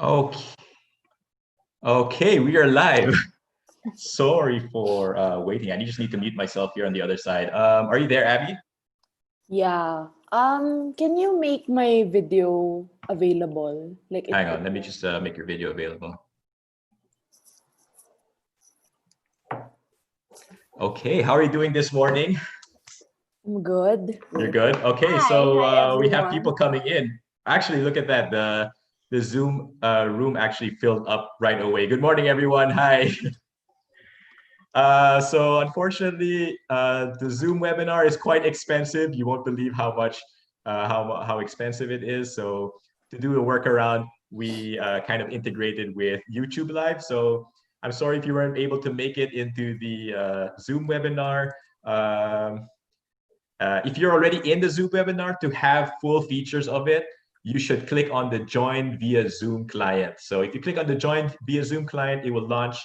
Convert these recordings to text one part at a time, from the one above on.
Okay, okay, we are live. Sorry for waiting. I just need to mute myself here on the other side. Are you there, Abby? Yeah. Can you make my video available? Like Hang it on, let me just make your video available. Okay, how are you doing this morning? I'm good. You're good. Okay, Hi, so hi we have people everyone. coming in. Actually, look at that. The Zoom room actually filled up right away. Good morning, everyone. Hi. So unfortunately, the Zoom webinar is quite expensive. You won't believe how much, how expensive it is. So to do a workaround, we kind of integrated with YouTube Live. So I'm sorry if you weren't able to make it into the Zoom webinar. Um, if you're already in the Zoom webinar, to have full features of it, you should click on the Join via Zoom client. So if you click on the Join via Zoom client, it will launch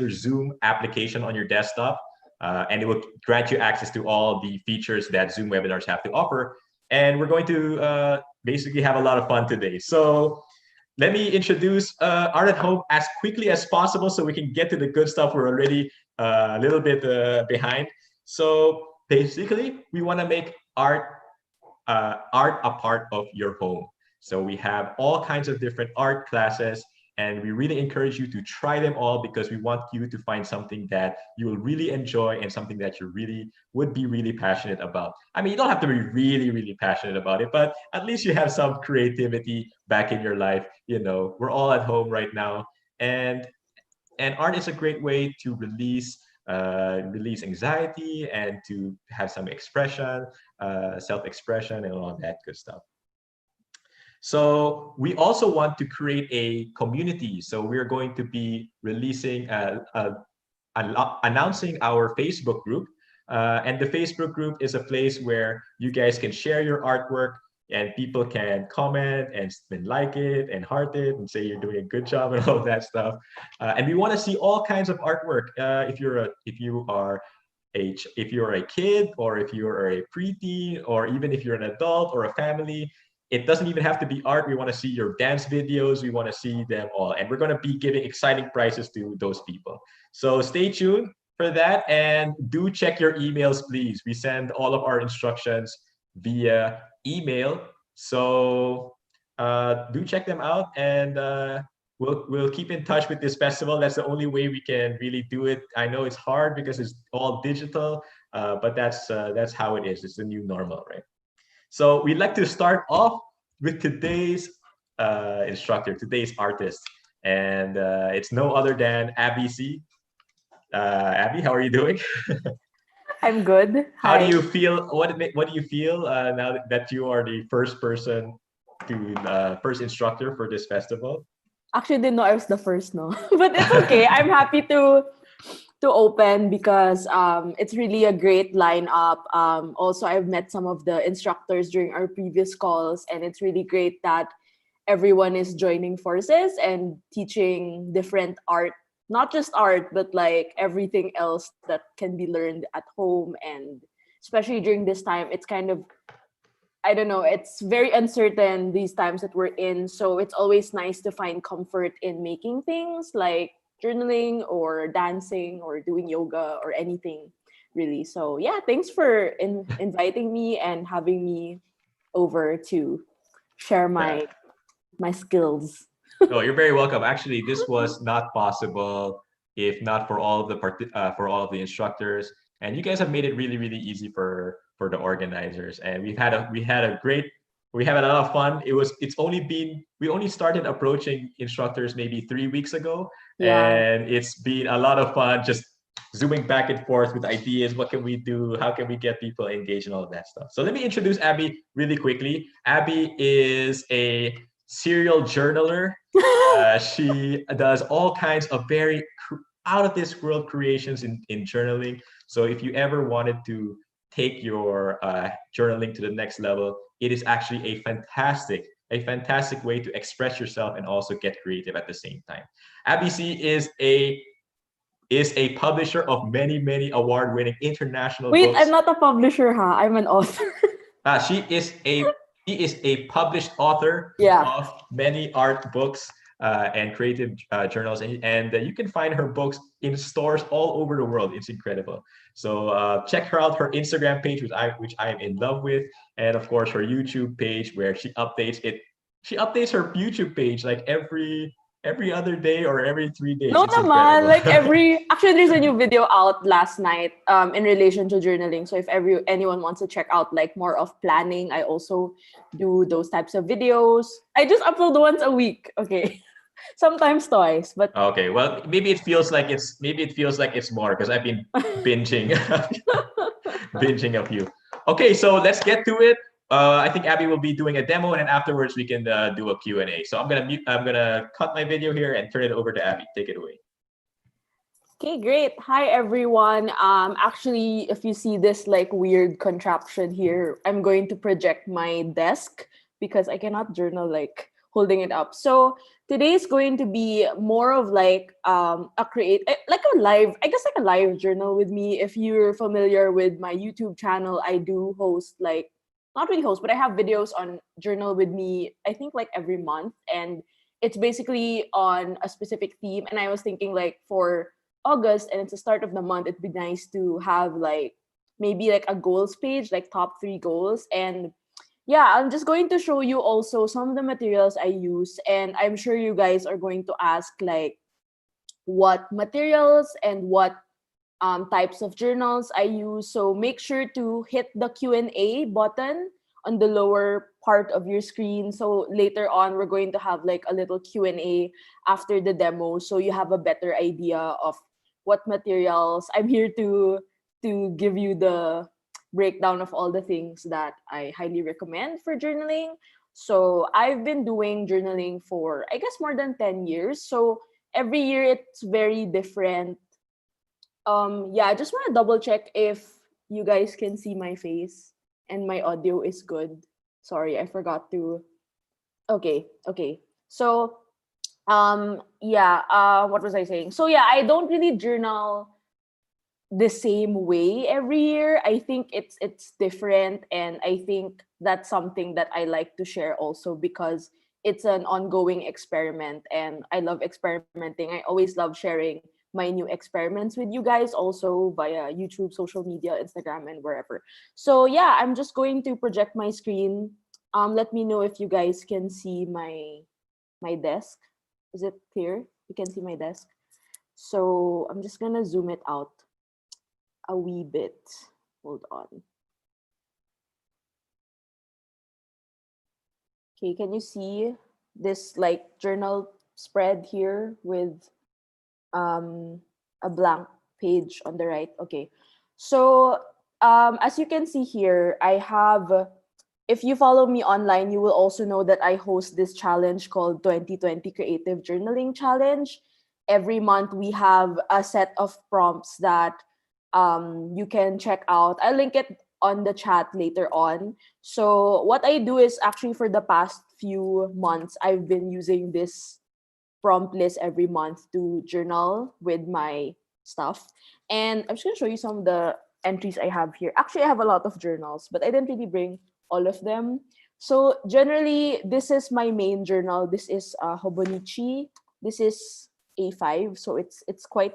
your Zoom application on your desktop, and it will grant you access to all the features that Zoom webinars have to offer. And we're going to basically have a lot of fun today. So let me introduce Art at Home as quickly as possible so we can get to the good stuff. We're already a little bit behind. So basically, we want to make art a part of your home. So we have all kinds of different art classes, and we really encourage you to try them all because we want you to find something that you will really enjoy and something that you really would be really passionate about. I mean, you don't have to be really, really passionate about it, but at least you have some creativity back in your life. You know, we're all at home right now, and art is a great way to release anxiety and to have some expression, self-expression, and all that good stuff. So we also want to create a community. So we're going to be releasing, announcing our Facebook group. And the Facebook group is a place where you guys can share your artwork and people can comment and like it and heart it and say you're doing a good job and all of that stuff. And we want to see all kinds of artwork. If you're a kid or if you're a preteen or even if you're an adult or a family, it doesn't even have to be art. We want to see your dance videos. We want to see them all. And we're going to be giving exciting prizes to those people. So stay tuned for that. And do check your emails, please. We send all of our instructions via email. So do check them out. And we'll keep in touch with this festival. That's the only way we can really do it. I know it's hard because it's all digital, but that's how it is. It's the new normal, right? So we'd like to start off with today's instructor, today's artist, and it's no other than Abbey Sy. Abby, how are you doing? I'm good. How do Hi. you feel? What do you feel now that you are the first person to first instructor for this festival? Actually, didn't know I was the first, no, but it's okay. I'm happy to open because it's really a great lineup. Also, I've met some of the instructors during our previous calls, and it's really great that everyone is joining forces and teaching different art, not just art, but like everything else that can be learned at home. And especially during this time, it's kind of, I don't know, it's very uncertain these times that we're in. So it's always nice to find comfort in making things like journaling or dancing or doing yoga or anything really. So yeah, thanks for inviting me and having me over to share Yeah. my skills. Oh, you're very welcome. Actually, this was not possible if not for all of for all of the instructors, and you guys have made it really, really easy for the organizers. And we had a lot of fun. We only started approaching instructors maybe 3 weeks ago, Yeah. and it's been a lot of fun just zooming back and forth with ideas. What can we do? How can we get people engaged and all of that stuff? So let me introduce Abby really quickly. Abby is a serial journaler. She does all kinds of very out of this world creations in journaling. So if you ever wanted to take your journaling to the next level, it is actually a fantastic way to express yourself and also get creative at the same time. Abbey Sy is a publisher of many, many award-winning international Wait, I'm books. not a publisher, huh? I'm an author. She is a She is a published author Yeah. of many art books and creative journals, and you can find her books in stores all over the world. It's incredible. So check her out, her Instagram page, which I am in love with, and of course her YouTube page where she updates it. She updates her YouTube page like every other day or every 3 days. No It's naman, incredible. like actually there's a new video out last night in relation to journaling. So if anyone wants to check out like more of planning, I also do those types of videos. I just upload once a week, okay. Sometimes twice, but Okay, well, maybe it feels like it's more because I've been binging binging a few. Okay, so let's get to it. I think Abby will be doing a demo, and then afterwards we can do a Q&A. So I'm gonna cut my video here and turn it over to Abby. Take it away. okay, great. Hi everyone. Actually, if you see this like weird contraption here, I'm going to project my desk because I cannot journal like holding it up. So today is going to be more of like like a live, I guess like a live journal with me. If you're familiar with my YouTube channel, I do host like not really host, but I have videos on journal with me. I think like every month, and it's basically on a specific theme. And I was thinking like for August and it's the start of the month, it'd be nice to have like maybe like a goals page, like top 3 goals. And yeah, I'm just going to show you also some of the materials I use. And I'm sure you guys are going to ask like what materials and what types of journals I use. So make sure to hit the Q&A button on the lower part of your screen. So later on, we're going to have like a little Q&A after the demo, so you have a better idea of what materials. I'm here to give you the breakdown of all the things that I highly recommend for journaling. So I've been doing journaling for I guess more than 10 years. So every year it's very different. Yeah, I just want to double check if you guys can see my face and my audio is good. Sorry, I forgot to. Okay. So, yeah, what was I saying? So yeah, I don't really journal the same way every year. I think it's different, and I think that's something that I like to share also because it's an ongoing experiment and I love experimenting. I always love sharing my new experiments with you guys also via YouTube, social media, Instagram, and wherever. So yeah, I'm just going to project my screen. Let me know if you guys can see my desk. Is it clear? You can see my desk. So I'm just gonna zoom it out a wee bit. Hold on. Okay, can you see this like journal spread here with um, a blank page on the right? Okay. So as you can see here, I have, if you follow me online, you will also know that I host this challenge called 2020 Creative Journaling Challenge. Every month we have a set of prompts that you can check out. I'll link it on the chat later on. So what I do is actually for the past few months, I've been using this prompt list every month to journal with my stuff. And I'm just going to show you some of the entries I have here. Actually, I have a lot of journals, but I didn't really bring all of them. So generally, this is my main journal. This is Hobonichi. This is A5, so it's quite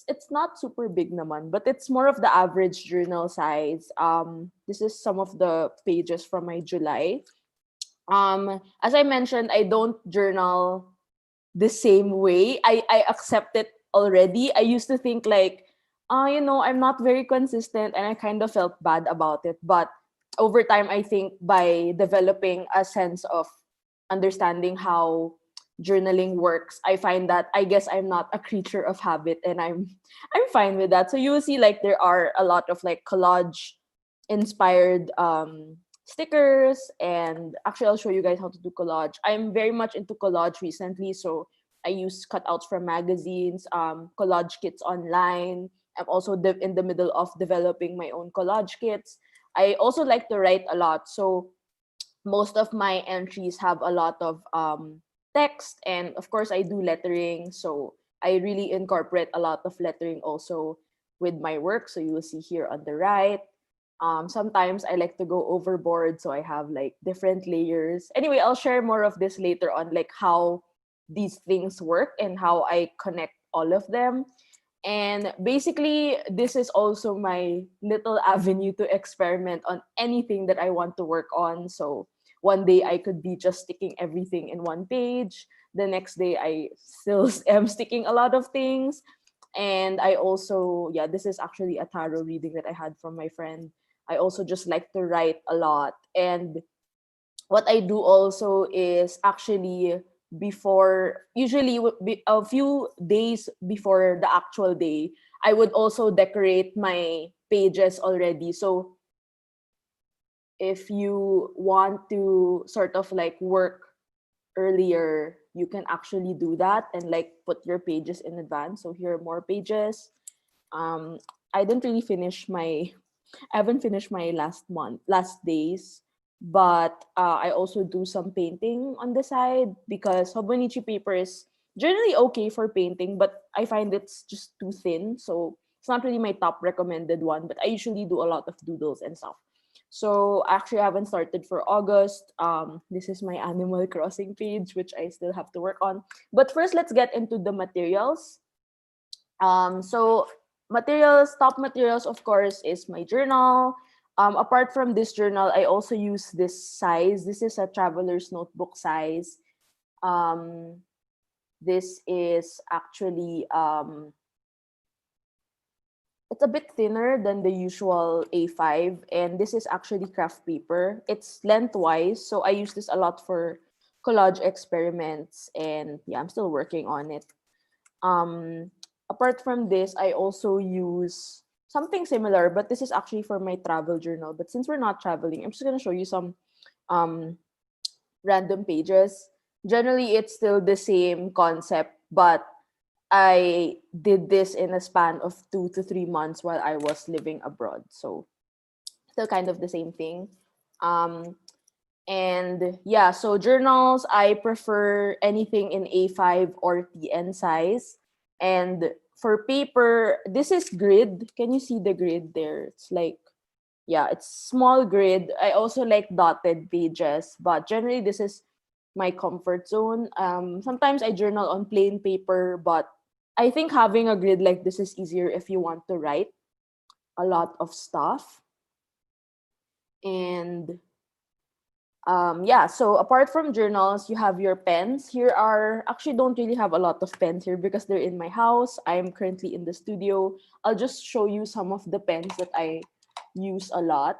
it's not super big naman, but it's more of the average journal size. This is some of the pages from my July. As I mentioned, I don't journal the same way. I accept it already. I used to think like, I'm not very consistent, and I kind of felt bad about it. But over time, I think by developing a sense of understanding how journaling works, I find that I guess I'm not a creature of habit, and I'm fine with that. So you will see like there are a lot of like collage inspired stickers, and actually I'll show you guys how to do collage. I'm very much into collage recently, so I use cutouts from magazines, collage kits online. I'm also in the middle of developing my own collage kits. I also like to write a lot, so most of my entries have a lot of text, and of course I do lettering, so I really incorporate a lot of lettering also with my work. So you will see here on the right. Sometimes I like to go overboard, so I have like different layers. Anyway, I'll share more of this later on, like how these things work and how I connect all of them. And basically, this is also my little avenue to experiment on anything that I want to work on. So one day I could be just sticking everything in one page. The next day I still am sticking a lot of things. And I also, yeah, this is actually a tarot reading that I had from my friend. I also just like to write a lot. And what I do also is actually before, usually a few days before the actual day, I would also decorate my pages already. So if you want to sort of like work earlier, you can actually do that and like put your pages in advance. So here are more pages. Um, I didn't really finish my I haven't finished my last days, but I also do some painting on the side because Hobonichi paper is generally okay for painting, but I find it's just too thin. So it's not really my top recommended one, but I usually do a lot of doodles and stuff. So actually, I haven't started for August. This is my Animal Crossing page, which I still have to work on. But first, let's get into the materials. So top materials, of course, is my journal. Apart from this journal, I also use this size. This is a traveler's notebook size. Um, this is actually it's a bit thinner than the usual A5, and this is actually craft paper. It's lengthwise, so I use this a lot for collage experiments, and yeah, I'm still working on it. Um, Apart from this, I also use something similar, but this is actually for my travel journal. But since we're not traveling, I'm just gonna show you some um, random pages. Generally, it's still the same concept, but I did this in a span of 2 to 3 months while I was living abroad. So still kind of the same thing. Um, and yeah, so journals, I prefer anything in A5 or TN size. And for paper, this is grid. Can you see the grid there? It's like, yeah, it's small grid. I also like dotted pages, but generally this is my comfort zone. Sometimes I journal on plain paper, but I think having a grid like this is easier if you want to write a lot of stuff. And yeah, so apart from journals, you have your pens. Here are actually don't really have a lot of pens here because they're in my house. I'm currently in the studio. I'll just show you some of the pens that I use a lot.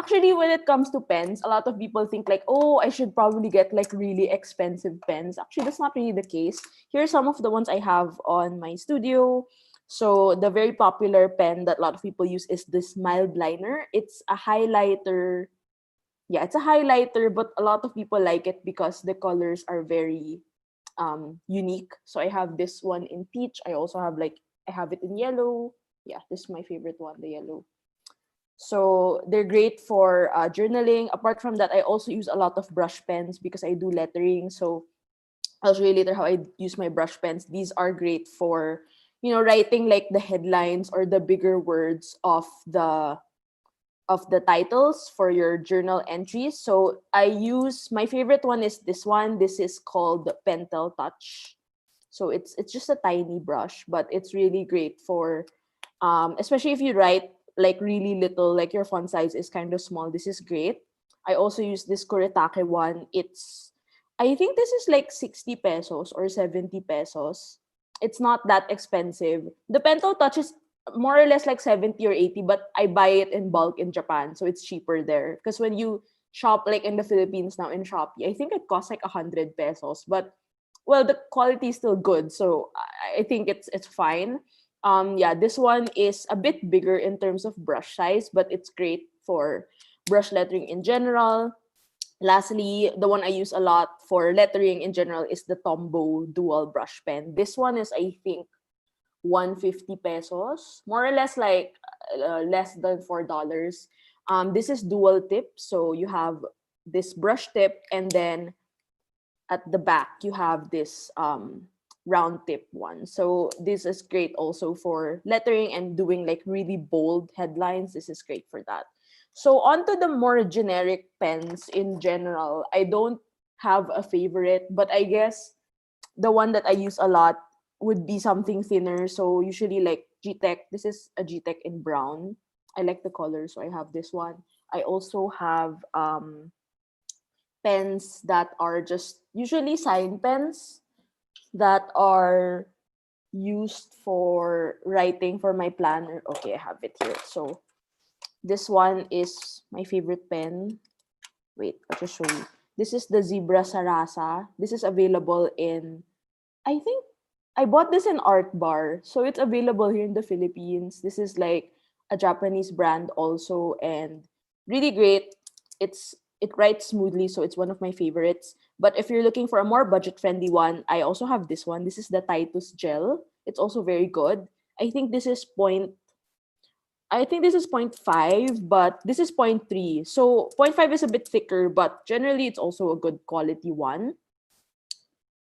Actually, when it comes to pens, a lot of people think like, oh, I should probably get like really expensive pens. Actually, that's not really the case. Here are some of the ones I have on my studio. So the very popular pen that a lot of people use is this mild liner. It's a highlighter. Yeah, it's a highlighter, but a lot of people like it because the colors are very unique. So I have this one in peach. I also have like I have it in yellow. Yeah, this is my favorite one, the yellow. So they're great for journaling. Apart from that, I also use a lot of brush pens because I do lettering. So I'll show you later how I use my brush pens. These are great for, writing like the headlines or the bigger words of the titles for your journal entries. So I use my favorite one is this one. This is called Pentel Touch. So it's just a tiny brush, but it's really great for especially if you write like really little, like your font size is kind of small. This is great. I also use this Kuretake one. I think this is like 60 pesos or 70 pesos. It's not that expensive. The Pentel Touch is more or less like 70 or 80, but I buy it in bulk in Japan, so it's cheaper there. Because when you shop like in the Philippines now in Shopee, I think it costs like 100 pesos. But well, the quality is still good, so I think it's fine. Yeah, this one is a bit bigger in terms of brush size, but it's great for brush lettering in general. Lastly, the one I use a lot for lettering in general is the Tombow dual brush pen. This one is, I think, 150 pesos, more or less like less than $4. This is dual tip, so you have this brush tip, and then at the back you have this round tip one. So this is great also for lettering and doing like really bold headlines. This is great for that. So onto the more generic pens in general, I don't have a favorite, but I guess the one that I use a lot would be something thinner. So usually like G-Tech. This is a G-Tech in brown. I like the color, so I have this one. I also have pens that are just usually sign pens that are used for writing for my planner. Okay, I have it here. So this one is my favorite pen. Wait, I'll just show you. This is the Zebra Sarasa. This is available in, I think, I bought this in Art Bar. So it's available here in the Philippines. This is like a Japanese brand also, and really great. It writes smoothly, so it's one of my favorites. But if you're looking for a more budget-friendly one, I also have this one. This is the Titus Gel. It's also very good. I think this is I think this is point 0.5, but this is point 0.3. So point 0.5 is a bit thicker, but generally it's also a good quality one.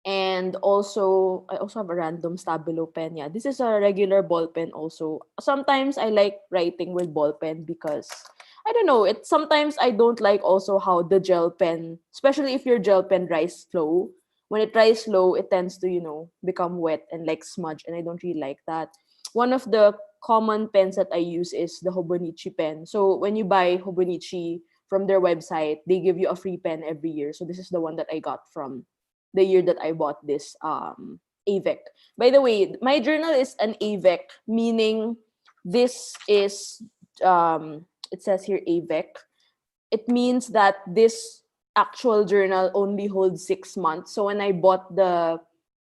And also, I also have a random Stabilo pen. Yeah, this is a regular ball pen also. Sometimes I like writing with ball pen because, I don't know, it sometimes I don't like also how the gel pen, especially if your gel pen dries slow. When it dries slow, it tends to, become wet and like smudge, and I don't really like that. One of the common pens that I use is the Hobonichi pen. So when you buy Hobonichi from their website, they give you a free pen every year. So this is the one that I got from the year that I bought this AVEC. By the way, my journal is an AVEC, meaning this is it says here AVEC. It means that this actual journal only holds 6 months. So when I bought the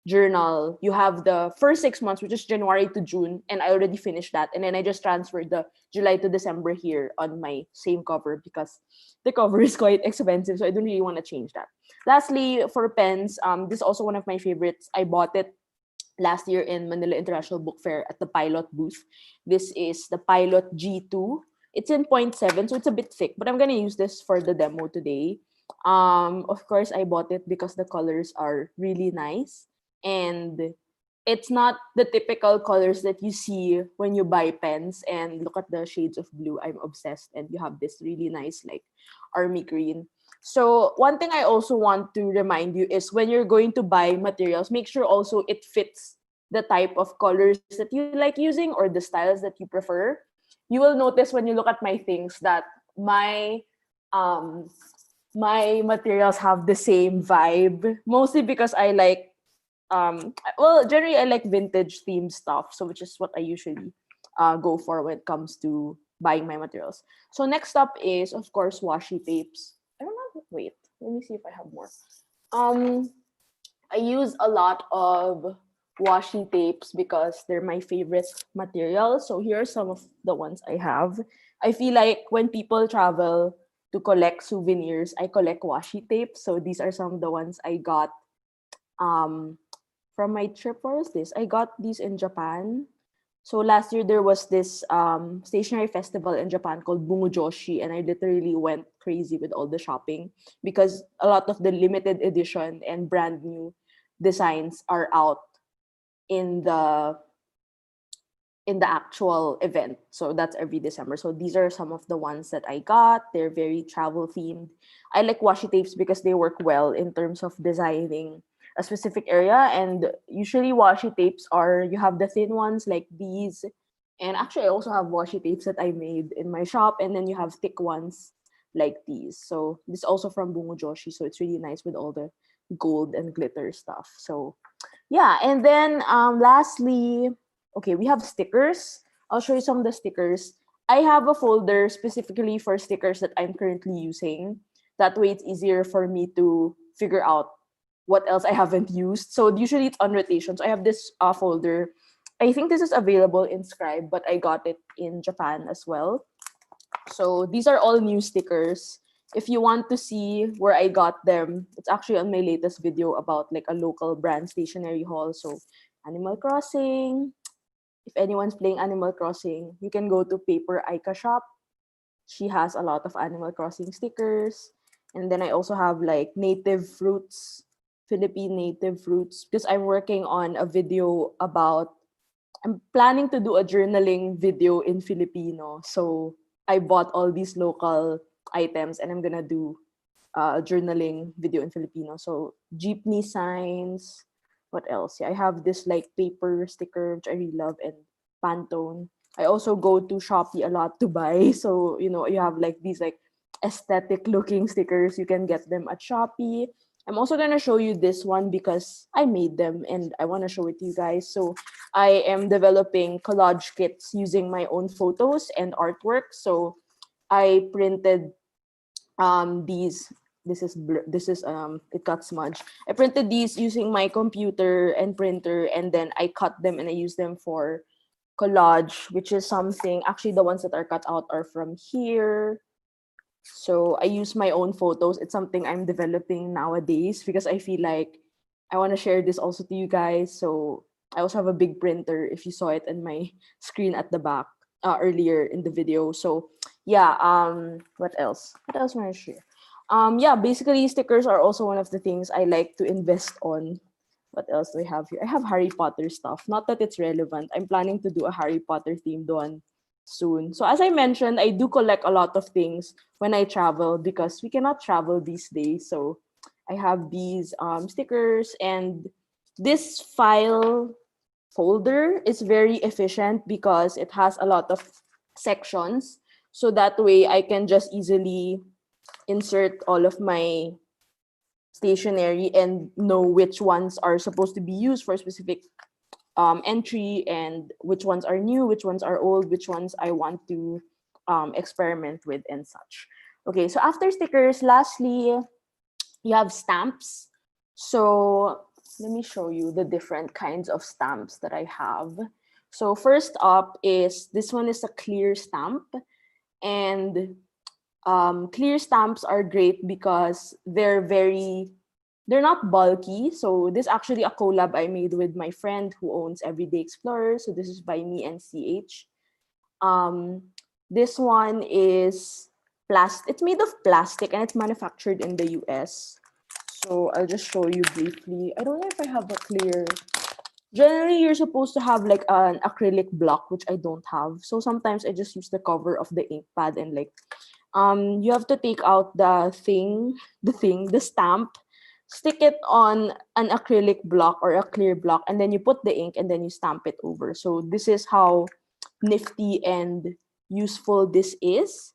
journal, you have the first 6 months, which is January to June, and I already finished that. And then I just transferred the July to December here on my same cover because the cover is quite expensive, so I don't really want to change that. Lastly, for pens, this is also one of my favorites. I bought it last year in Manila International Book Fair at the Pilot booth. This is the Pilot G2. It's in point 0.7, so it's a bit thick, but I'm gonna use this for the demo today. Of course, I bought it because the colors are really nice, and it's not the typical colors that you see when you buy pens. And look at the shades of blue. I'm obsessed. And you have this really nice like army green. So one thing I also want to remind you is when you're going to buy materials, make sure also it fits the type of colors that you like using or the styles that you prefer. You will notice when you look at my things that um my materials have the same vibe, mostly because I like generally I like vintage themed stuff, so which is what I usually go for when it comes to buying my materials. So next up is of course washi tapes. I don't know. Wait, let me see if I have more. Um, I use a lot of washi tapes because they're my favorite material. So here are some of the ones I have. I feel like when people travel to collect souvenirs, I collect washi tapes. So these are some of the ones I got um from my trip. Where was this? I got these in Japan. So last year there was this stationery festival in Japan called Bungujoshi, and I literally went crazy with all the shopping because a lot of the limited edition and brand new designs are out in the actual event. So that's every December. So these are some of the ones that I got. They're very travel themed. I like washi tapes because they work well in terms of designing a specific area. And usually washi tapes are, you have the thin ones like these. And actually I also have washi tapes that I made in my shop. And then you have thick ones like these. So this is also from Bungo Joshi. So it's really nice with all the gold and glitter stuff. So yeah. And then lastly, okay, we have stickers. I'll show you some of the stickers. I have a folder specifically for stickers that I'm currently using. That way it's easier for me to figure out what else I haven't used. So usually it's on rotation. So I have this folder. I think this is available in Scribe, but I got it in Japan as well. So these are all new stickers. If you want to see where I got them, it's actually on my latest video about like a local brand stationery haul. So Animal Crossing. If anyone's playing Animal Crossing, you can go to Paper Aika shop. She has a lot of Animal Crossing stickers. And then I also have like native fruits, Philippine native fruits, because I'm working on a video about, I'm planning to do a journaling video in Filipino. So I bought all these local items and I'm gonna do a journaling video in Filipino. So jeepney signs. What else? Yeah, I have this like paper sticker which I really love, and Pantone. I also go to Shopee a lot to buy. So, you know, you have like these like aesthetic looking stickers. You can get them at Shopee. I'm also gonna show you this one because I made them and I want to show it to you guys. So I am developing collage kits using my own photos and artwork. So I printed these. This is it got smudged. I printed these using my computer and printer, and then I cut them and I use them for collage, which is something, actually the ones that are cut out are from here. So I use my own photos. It's something I'm developing nowadays because I feel like I want to share this also to you guys. So I also have a big printer, if you saw it in my screen at the back earlier in the video. So yeah, what else? What else want to share? Yeah, basically stickers are also one of the things I like to invest on. What else do I have here? I have Harry Potter stuff. Not that it's relevant. I'm planning to do a Harry Potter themed one soon. So as I mentioned, I do collect a lot of things when I travel because we cannot travel these days. So I have these stickers, and this file folder is very efficient because it has a lot of sections. So that way I can just easily insert all of my stationery and know which ones are supposed to be used for a specific entry, and which ones are new, which ones are old, which ones I want to experiment with and such. Okay, so after stickers, lastly, you have stamps. So let me show you the different kinds of stamps that I have. So first up is, this one is a clear stamp, and clear stamps are great because they're not bulky. So this is actually a collab I made with my friend who owns Everyday Explorer. So this is by me and CH. This one is it's made of plastic and it's manufactured in the US. So I'll just show you briefly. I don't know if I have a clear. Generally, you're supposed to have like an acrylic block, which I don't have. So sometimes I just use the cover of the ink pad, and like you have to take out the stamp, stick it on an acrylic block or a clear block, and then you put the ink and then you stamp it over. So this is how nifty and useful this is.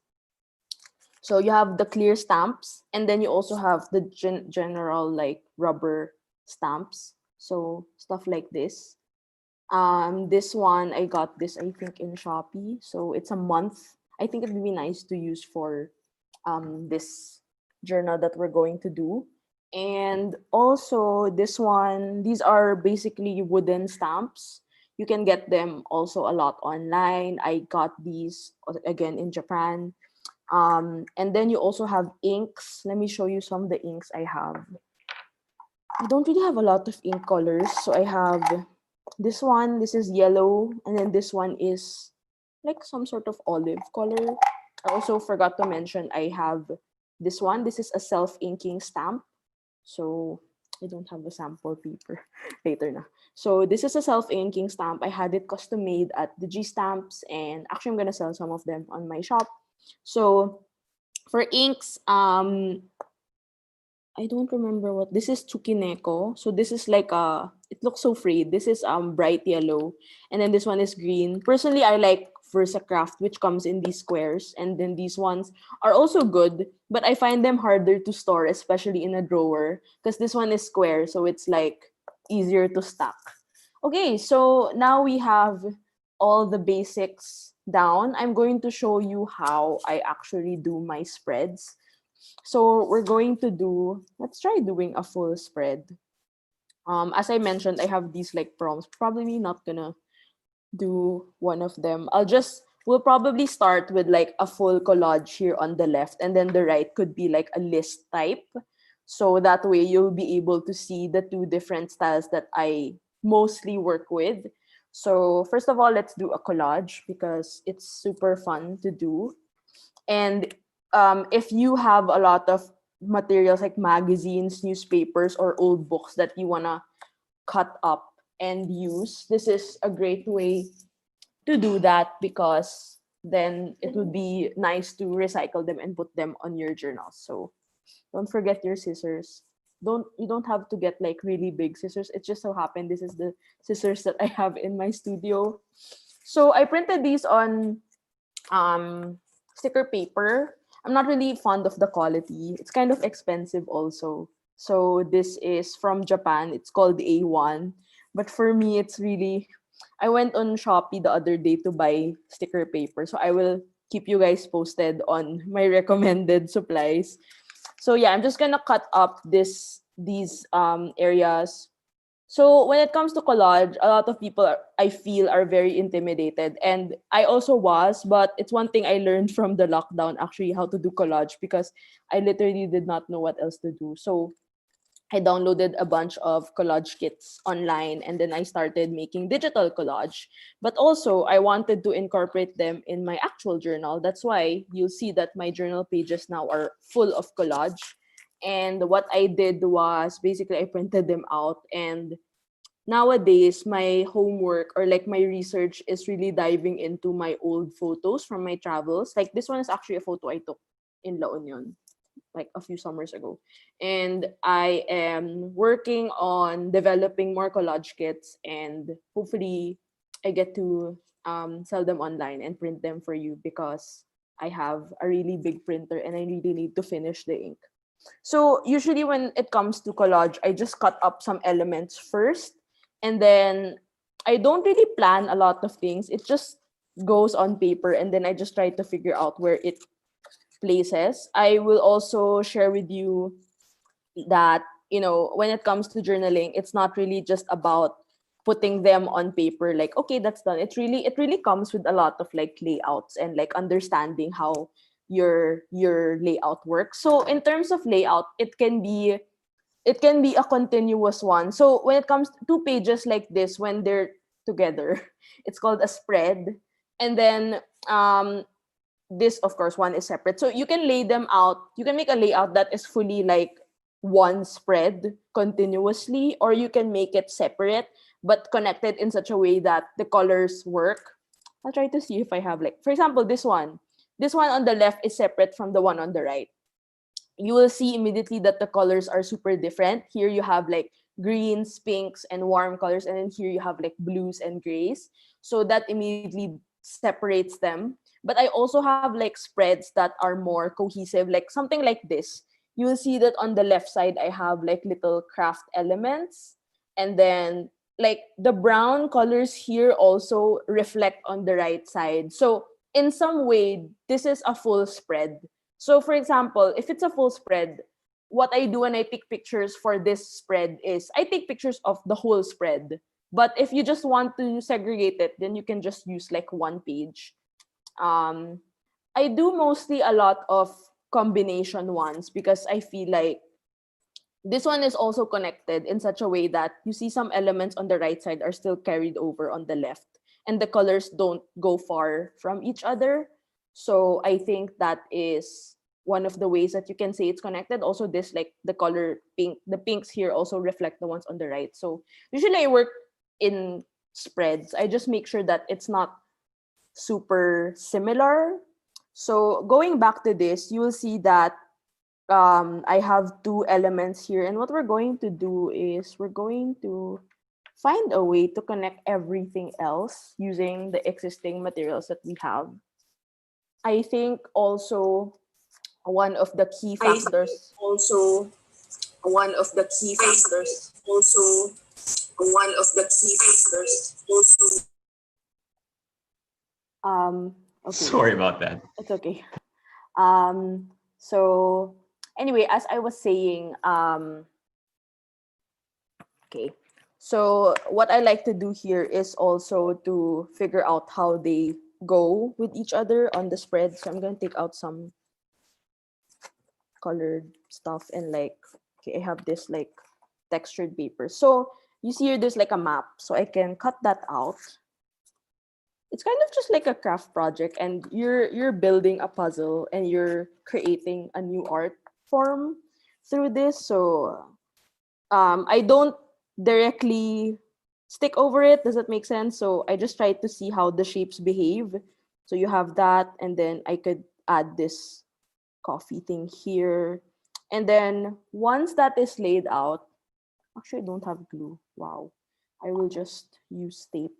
So you have the clear stamps, and then you also have the general like rubber stamps. So stuff like this. This one, I got this, I think, in Shopee. So it's a month. I think it would be nice to use for this journal that we're going to do. And also this one, these are basically wooden stamps. You can get them also a lot online. I got these again in Japan. And then you also have inks. Let me show you some of the inks I have. I don't really have a lot of ink colors. So I have this one, this is yellow, and then this one is like some sort of olive color. I also forgot to mention I have this one. This is a self-inking stamp. So I don't have a sample paper later na. So this is a self-inking stamp. I had it custom made at the G Stamps, and actually I'm gonna sell some of them on my shop. So for inks, I don't remember what this is. Tsukineko. So this is like it looks so frayed. This is bright yellow, and then this one is green. Personally, I like VersaCraft, which comes in these squares, and then these ones are also good, but I find them harder to store, especially in a drawer, because this one is square, so it's like easier to stack. Okay, so now we have all the basics down. I'm going to show you how I actually do my spreads. So we're going to let's try doing a full spread. As I mentioned, I have these like prompts. Probably not gonna do one of them. We'll probably start with like a full collage here on the left, and then the right could be like a list type. So that way you'll be able to see the two different styles that I mostly work with. So first of all, let's do a collage because it's super fun to do. And if you have a lot of materials like magazines, newspapers, or old books that you want to cut up and use, this is a great way to do that because then it would be nice to recycle them and put them on your journals. So don't forget your scissors. You don't have to get like really big scissors. It just so happened this is the scissors that I have in my studio. So I printed these on sticker paper. I'm not really fond of the quality. It's kind of expensive also. So this is from Japan. It's called A1. But for me, it's really, I went on Shopee the other day to buy sticker paper. So I will keep you guys posted on my recommended supplies. So yeah, I'm just gonna cut up these areas. So when it comes to collage, a lot of people I feel are very intimidated, and I also was. But it's one thing I learned from the lockdown actually, how to do collage, because I literally did not know what else to do. So I downloaded a bunch of collage kits online, and then I started making digital collage. But also, I wanted to incorporate them in my actual journal. That's why you'll see that my journal pages now are full of collage. And what I did was basically I printed them out. And nowadays, my homework or like my research is really diving into my old photos from my travels. Like this one is actually a photo I took in La Union like a few summers ago. And I am working on developing more collage kits, and hopefully I get to sell them online and print them for you, because I have a really big printer and I really need to finish the ink. So usually when it comes to collage, I just cut up some elements first, and then I don't really plan a lot of things. It just goes on paper, and then I just try to figure out where it places. I will also share with you that, when it comes to journaling, it's not really just about putting them on paper like, okay, that's done. It really comes with a lot of like layouts and like understanding how your layout works. So in terms of layout, it can be a continuous one. So when it comes to two pages like this, when they're together, it's called a spread. And then this, of course, one is separate. So you can lay them out. You can make a layout that is fully like one spread continuously, or you can make it separate but connected in such a way that the colors work. I'll try to see if I have like, for example, this one. This one on the left is separate from the one on the right. You will see immediately that the colors are super different. Here you have like greens, pinks, and warm colors, and then here you have like blues and grays. So that immediately separates them. But I also have like spreads that are more cohesive, like something like this. You will see that on the left side, I have like little craft elements. And then like the brown colors here also reflect on the right side. So in some way, this is a full spread. So for example, if it's a full spread, what I do when I take pictures for this spread is I take pictures of the whole spread. But if you just want to segregate it, then you can just use like one page. Um, I do mostly a lot of combination ones, because I feel like this one is also connected in such a way that you see some elements on the right side are still carried over on the left, and the colors don't go far from each other. So I think that is one of the ways that you can say it's connected. Also, this like the color pink, the pinks here also reflect the ones on the right. So usually I work in spreads. I just make sure that it's not super similar. So going back to this, you will see that I have two elements here. And what we're going to do is we're going to find a way to connect everything else using the existing materials that we have. I think also one of the key factors. Also, one of the key factors. Also, one of the key factors. Also. Okay. Sorry about that. It's okay. So anyway, as I was saying, okay. So what I like to do here is also to figure out how they go with each other on the spread. So I'm going to take out some colored stuff and like, okay, I have this like textured paper. So you see here, there's like a map. So I can cut that out. It's kind of just like a craft project, and you're building a puzzle and you're creating a new art form through this. So I don't directly stick over it. Does that make sense? So I just try to see how the shapes behave. So you have that, and then I could add this coffee thing here. And then once that is laid out, actually I don't have glue. Wow. I will just use tape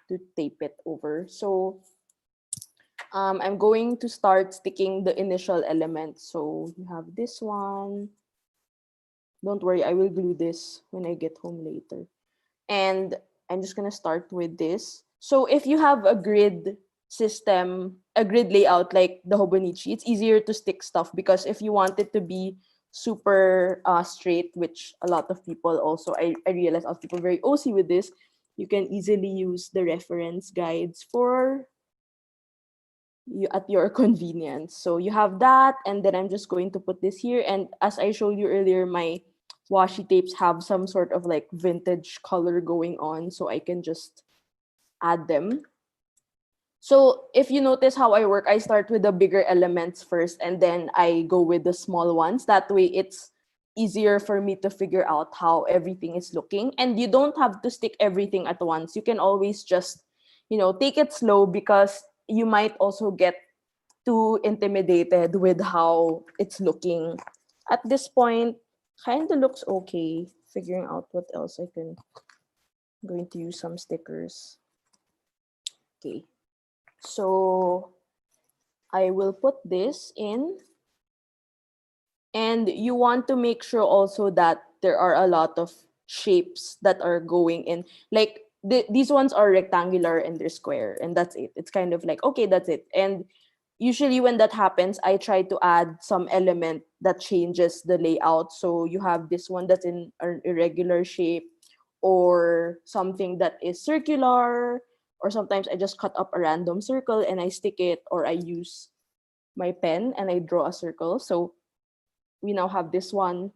to tape it over. So I'm going to start sticking the initial elements. So you have this one. Don't worry, I will glue this when I get home later. And I'm just going to start with this. So if you have a grid system, a grid layout like the Hobonichi, it's easier to stick stuff because if you want it to be super straight, which a lot of people also, I realize a lot of people are very OC with this, you can easily use the reference guides for you at your convenience. So you have that, and then I'm just going to put this here. And as I showed you earlier, my washi tapes have some sort of like vintage color going on, so I can just add them. So if you notice how I work, I start with the bigger elements first, and then I go with the small ones. That way it's easier for me to figure out how everything is looking. And you don't have to stick everything at once. You can always just, take it slow because you might also get too intimidated with how it's looking. At this point, kind of looks okay. Figuring out what else I'm going to use some stickers. Okay. So I will put this in. And you want to make sure also that there are a lot of shapes that are going in. Like these ones are rectangular and they're square, and that's it. It's kind of like, okay, that's it. And usually when that happens, I try to add some element that changes the layout. So you have this one that's in an irregular shape, or something that is circular, or sometimes I just cut up a random circle and I stick it, or I use my pen and I draw a circle. So we now have this one.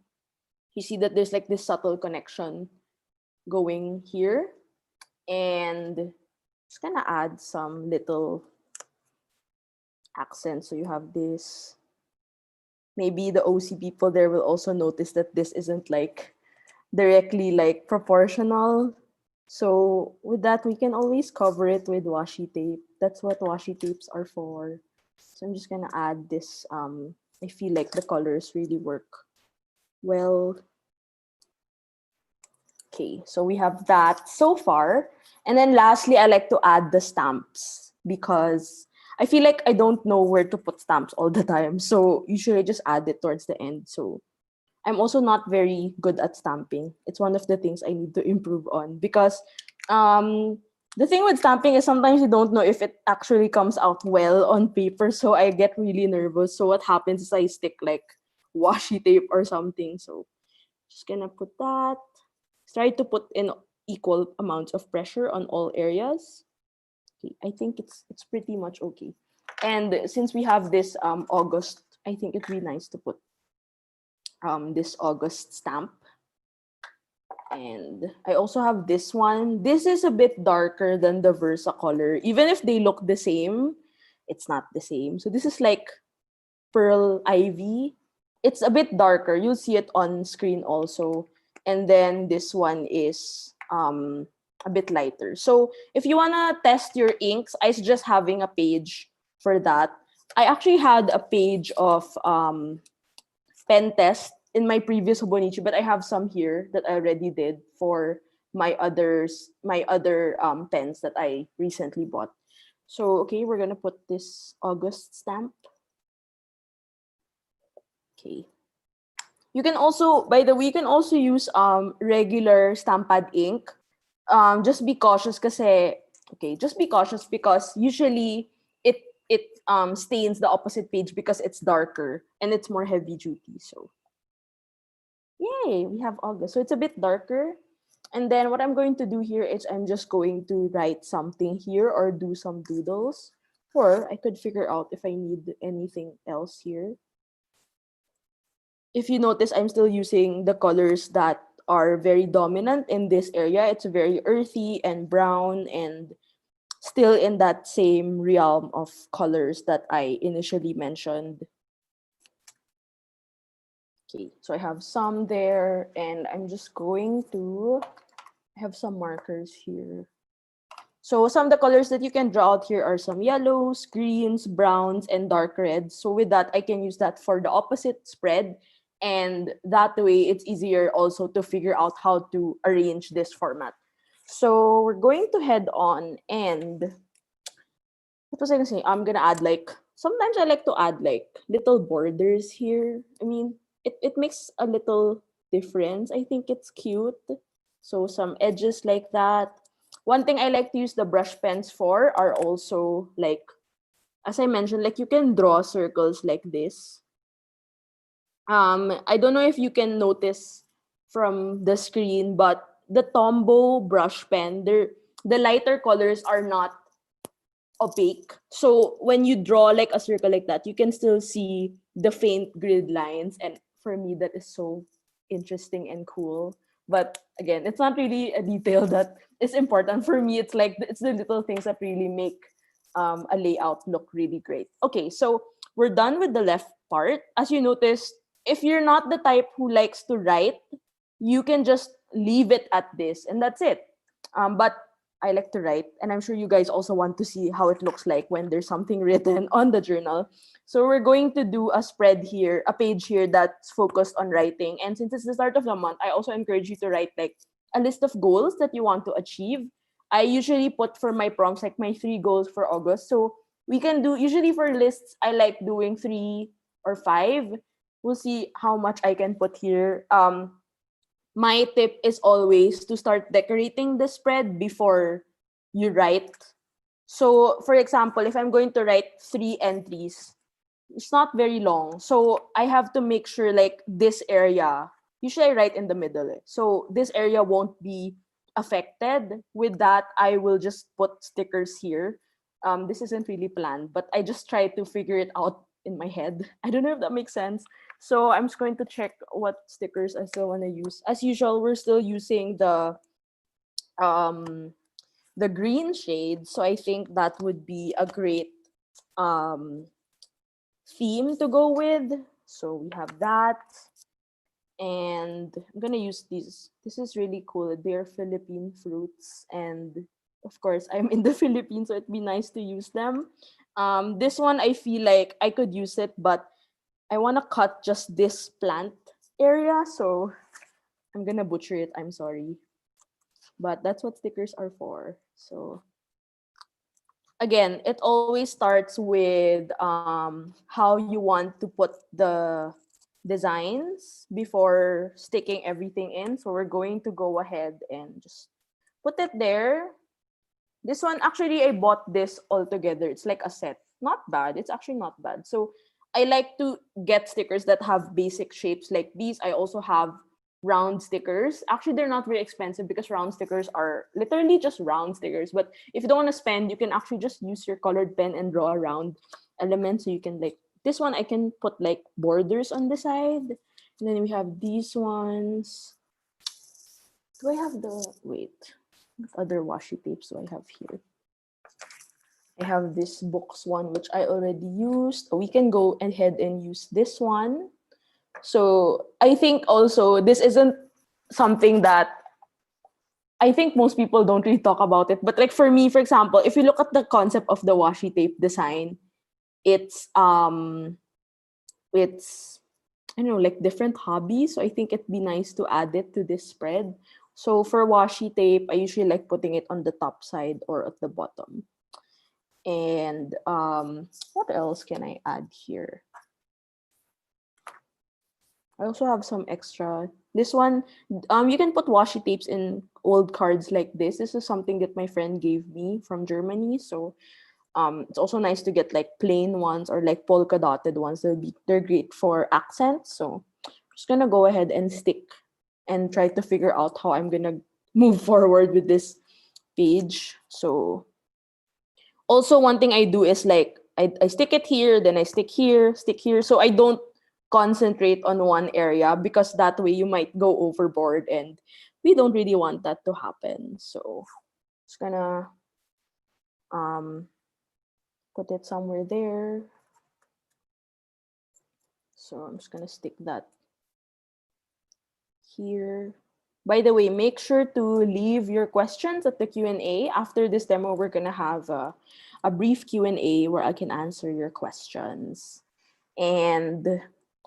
You see that there's like this subtle connection going here. And just gonna add some little accents. So you have this. Maybe the OC people there will also notice that this isn't like directly like proportional. So with that, we can always cover it with washi tape. That's what washi tapes are for. So I'm just gonna add this. I feel like the colors really work well. Okay, so we have that so far. And then lastly, I like to add the stamps because I feel like I don't know where to put stamps all the time. So usually I just add it towards the end. So I'm also not very good at stamping. It's one of the things I need to improve on because the thing with stamping is sometimes you don't know if it actually comes out well on paper. So I get really nervous. So what happens is I stick like washi tape or something. So just gonna put that. Try to put in equal amounts of pressure on all areas. Okay, I think it's pretty much okay. And since we have this August, I think it'd be nice to put this August stamp. And I also have this one. This is a bit darker than the Versa color. Even if they look the same, it's not the same. So this is like Pearl Ivy. It's a bit darker. You'll see it on screen also. And then this one is a bit lighter. So if you want to test your inks, I suggest having a page for that. I actually had a page of pen test in my previous Hobonichi, but I have some here that I already did for my other pens that I recently bought. So okay, we're gonna put this August stamp. Okay. You can also, by the way, you can also use regular stampad ink. Just be cautious just be cautious because usually it stains the opposite page because it's darker and it's more heavy duty. So yay, we have August. So it's a bit darker. And then what I'm going to do here is I'm just going to write something here or do some doodles. Or I could figure out if I need anything else here. If you notice, I'm still using the colors that are very dominant in this area. It's very earthy and brown and still in that same realm of colors that I initially mentioned. Okay, so I have some there and I'm just going to have some markers here. So some of the colors that you can draw out here are some yellows, greens, browns, and dark reds. So with that, I can use that for the opposite spread. And that way, it's easier also to figure out how to arrange this format. So we're going to head on, and what was I gonna say? I'm gonna add like, sometimes I like to add like little borders here. I mean, it makes a little difference. I think it's cute. So some edges like that. One thing I like to use the brush pens for are also like, as I mentioned, like you can draw circles like this. I don't know if you can notice from the screen, but the Tombow brush pen, the lighter colors are not opaque. So when you draw like a circle like that, you can still see the faint grid lines. And for me, that is so interesting and cool. But again, it's not really a detail that is important for me. It's like it's the little things that really make a layout look really great. Okay, so we're done with the left part. As you notice, if you're not the type who likes to write, you can just leave it at this, and that's it. But I like to write, and I'm sure you guys also want to see how it looks like when there's something written on the journal. So we're going to do a spread here, a page here that's focused on writing. And since it's the start of the month, I also encourage you to write like a list of goals that you want to achieve. I usually put for my prompts like my 3 goals for August. So we can do, usually for lists, I like doing 3 or 5. We'll see how much I can put here. My tip is always to start decorating the spread before you write. So, for example, if I'm going to write 3 entries, it's not very long. So, I have to make sure like this area, usually I write in the middle. So, this area won't be affected. With that, I will just put stickers here. This isn't really planned, but I just try to figure it out in my head. I don't know if that makes sense. So I'm just going to check what stickers I still want to use. As usual, we're still using um the green shade. So I think that would be a great um theme to go with. So we have that. And I'm gonna use these. This is really cool. They're Philippine fruits, and of course I'm in the Philippines, so it'd be nice to use them. This one I feel like I could use it, but I want to cut just this plant area, so I'm gonna butcher it. I'm sorry, but that's what stickers are for. So again, it always starts with how you want to put the designs before sticking everything in. So we're going to go ahead and just put it there. This one, actually, I bought this all together. It's like a set. Not bad. It's actually not bad. So I like to get stickers that have basic shapes like these. I also have round stickers. Actually, they're not very expensive because round stickers are literally just round stickers. But if you don't want to spend, you can actually just use your colored pen and draw a round element. So you can like, this one I can put like borders on the side. And then we have these ones. Do I have the, wait, what other washi tapes do I have here? I have this books one, which I already used. We can go ahead and use this one. So I think also this isn't something that I think most people don't really talk about it. But like for me, for example, if you look at the concept of the washi tape design, it's it's I don't know, like different hobbies. So I think it'd be nice to add it to this spread. So for washi tape, I usually like putting it on the top side or at the bottom. And what else can I add here? I also have some extra. This one, you can put washi tapes in old cards like this. This is something that my friend gave me from Germany. So it's also nice to get like plain ones or like polka dotted ones. They're great for accents. So I'm just gonna go ahead and stick and try to figure out how I'm gonna move forward with this page. So also one thing I do is like I stick it here, then I stick here, stick here. So I don't concentrate on one area because that way you might go overboard and we don't really want that to happen. So just gonna put it somewhere there. So I'm just gonna stick that here. By the way, make sure to leave your questions at the Q&A. After this demo, we're going to have a brief Q&A where I can answer your questions. And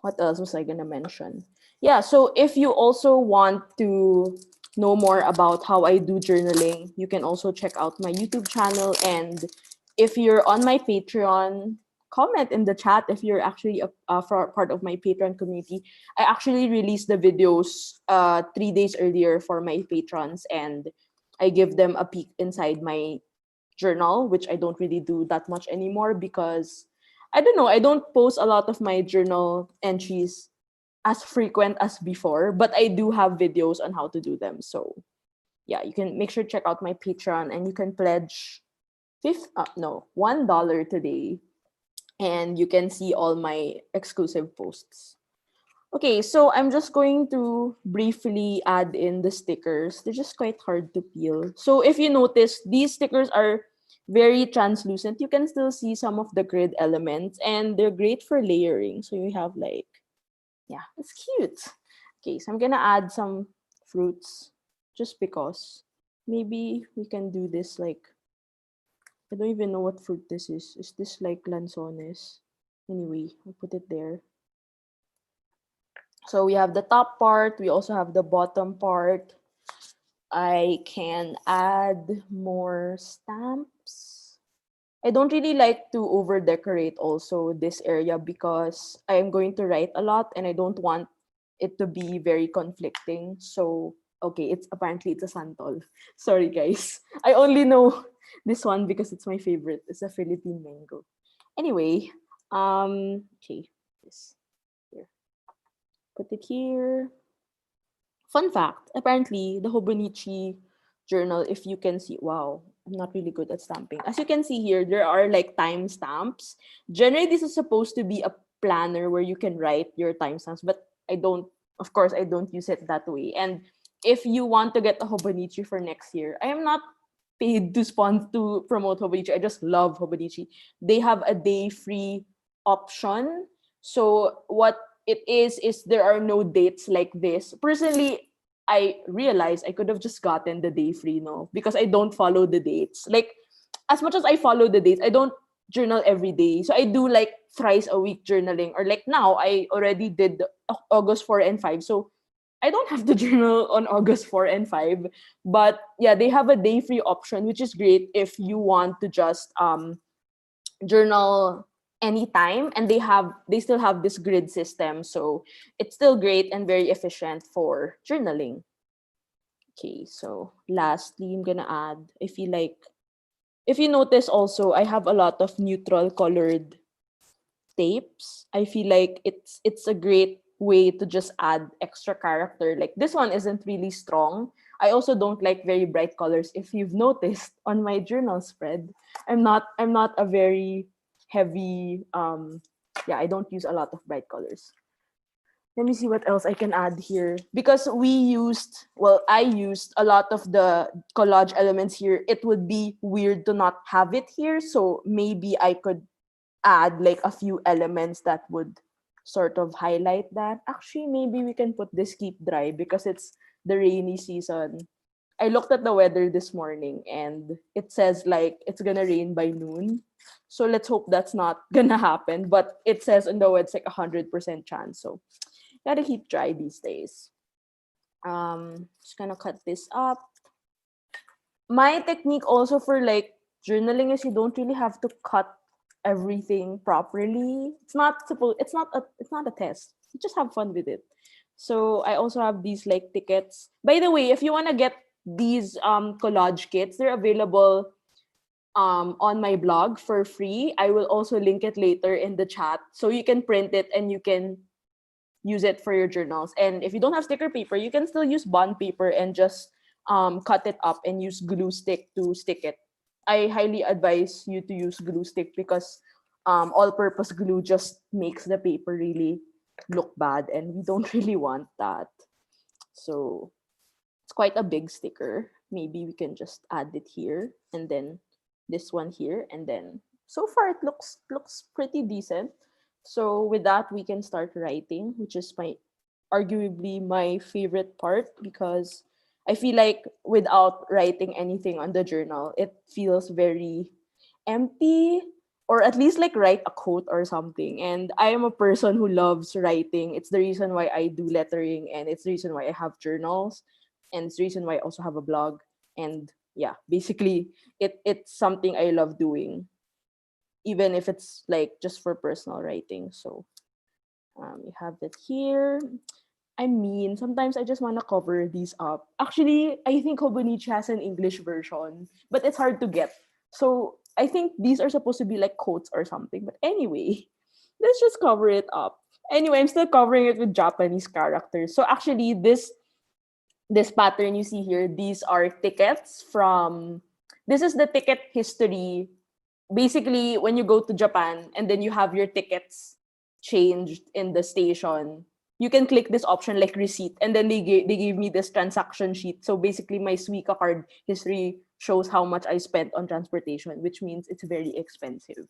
what else was I going to mention? Yeah, so if you also want to know more about how I do journaling, you can also check out my YouTube channel. And if you're on my Patreon, comment in the chat if you're actually part of my Patreon community. I actually released the videos 3 days earlier for my patrons, and I give them a peek inside my journal, which I don't really do that much anymore because I don't know, I don't post a lot of my journal entries as frequent as before, but I do have videos on how to do them. So yeah, you can make sure to check out my Patreon, and you can pledge $1 today, and you can see all my exclusive posts. Okay, so I'm just going to briefly add in the stickers. They're just quite hard to peel. So if you notice, these stickers are very translucent. You can still see some of the grid elements, and they're great for layering. So you have like, yeah, it's cute. Okay, so I'm gonna add some fruits just because. Maybe we can do this like, I don't even know what fruit this is. Is this like lanzones? Anyway, I'll put it there. So we have the top part. We also have the bottom part. I can add more stamps. I don't really like to over decorate also this area because I am going to write a lot and I don't want it to be very conflicting. So, okay, it's a santol. Sorry guys. I only know this one because it's my favorite. It's a Philippine mango. Anyway, okay, this here. Put it here. Fun fact, apparently the Hobonichi journal, if you can see, wow, I'm not really good at stamping. As you can see here, there are like timestamps. Generally, this is supposed to be a planner where you can write your timestamps, but of course, I don't use it that way. And if you want to get a Hobonichi for next year, I am not paid to promote Hobonichi. I just love Hobonichi. They have a day free option. So what it is there are no dates like this. Personally, I realized I could have just gotten the day free, no, because I don't follow the dates. Like, as much as I follow the dates, I don't journal every day. So I do like thrice a week journaling, or like now I already did August 4 and 5. So I don't have to journal on August 4 and 5. But yeah, they have a day free option, which is great if you want to just journal anytime, and they still have this grid system, so it's still great and very efficient for journaling. Okay, so lastly, I'm gonna add, I feel like, if you notice also, I have a lot of neutral colored tapes. I feel like it's a great way to just add extra character. Like, this one isn't really strong. I also don't like very bright colors. If you've noticed on my journal spread, I'm not a very heavy yeah, I don't use a lot of bright colors. Let me see what else I can add here. Because I used a lot of the collage elements here. It would be weird to not have it here. So maybe I could add like a few elements that would sort of highlight that. Actually, maybe we can put this keep dry because it's the rainy season. I looked at the weather this morning and it says like it's gonna rain by noon. So let's hope that's not gonna happen. But it says in the website like 100% chance. So gotta keep dry these days. Just gonna cut this up. My technique also for like journaling is you don't really have to cut everything properly. It's not a test. You just have fun with it. So I also have these like tickets. By the way, if you want to get these collage kits, they're available on my blog for free. I will also link it later in the chat, so you can print it and you can use it for your journals. And if you don't have sticker paper, you can still use bond paper and just cut it up and use glue stick to stick it. I highly advise you to use glue stick because all-purpose glue just makes the paper really look bad, and we don't really want that. So it's quite a big sticker. Maybe we can just add it here, and then this one here, and then so far it looks pretty decent. So with that, we can start writing, which is arguably my favorite part, because I feel like without writing anything on the journal, it feels very empty, or at least like write a quote or something. And I am a person who loves writing. It's the reason why I do lettering, and it's the reason why I have journals, and it's the reason why I also have a blog. And yeah, basically it's something I love doing, even if it's like just for personal writing. So you have that here. I mean, sometimes I just want to cover these up. Actually, I think Hobonichi has an English version, but it's hard to get. So I think these are supposed to be like quotes or something. But anyway, let's just cover it up. Anyway, I'm still covering it with Japanese characters. So actually, this pattern you see here, these are tickets from. This is the ticket history. Basically, when you go to Japan and then you have your tickets changed in the station, you can click this option like receipt, and then they gave me this transaction sheet. So basically, my Suica card history shows how much I spent on transportation, which means it's very expensive.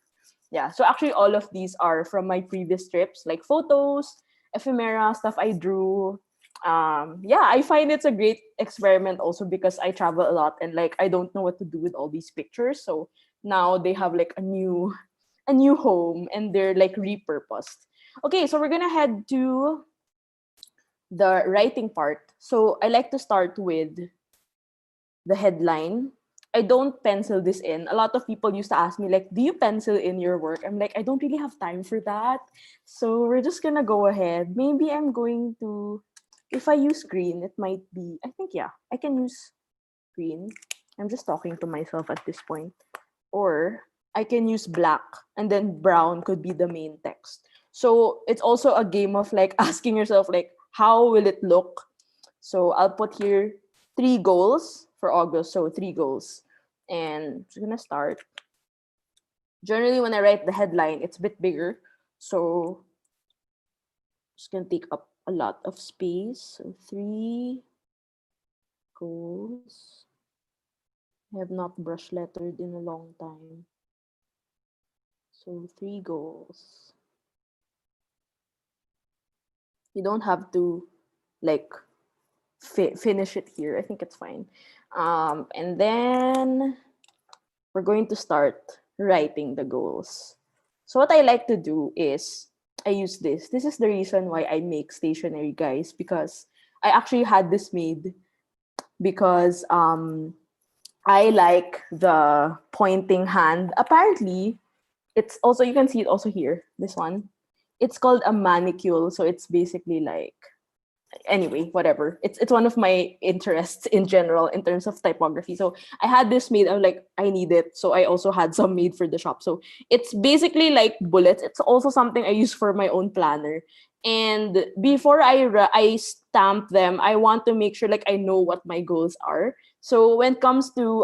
Yeah. So actually, all of these are from my previous trips, like photos, ephemera, stuff I drew. Yeah, I find it's a great experiment also because I travel a lot and like I don't know what to do with all these pictures. So now they have like a new home, and they're like repurposed. Okay, so we're gonna head to the writing part. So I like to start with the headline. I don't pencil this in. A lot of people used to ask me like, "Do you pencil in your work?" I'm like, "I don't really have time for that." So we're just gonna go ahead. Maybe I'm going to, if I use green, it might be, I think, yeah, I can use green. I'm just talking to myself at this point. Or I can use black, and then brown could be the main text. So it's also a game of like asking yourself like, how will it look? So I'll put here 3 goals for August. So 3 goals. And I'm just gonna start. Generally when I write the headline, it's a bit bigger. So it's gonna take up a lot of space. So 3 goals. I have not brush lettered in a long time. So 3 goals. You don't have to like finish it here. I think it's fine. And then we're going to start writing the goals. So what I like to do is I use this. This is the reason why I make stationery, guys, because I actually had this made because I like the pointing hand. Apparently, it's also, you can see it also here, this one. It's called a manicule. So it's basically like, anyway, whatever. It's one of my interests in general in terms of typography. So I had this made. I'm like, I need it. So I also had some made for the shop. So it's basically like bullets. It's also something I use for my own planner. And before I stamp them, I want to make sure like I know what my goals are. So when it comes to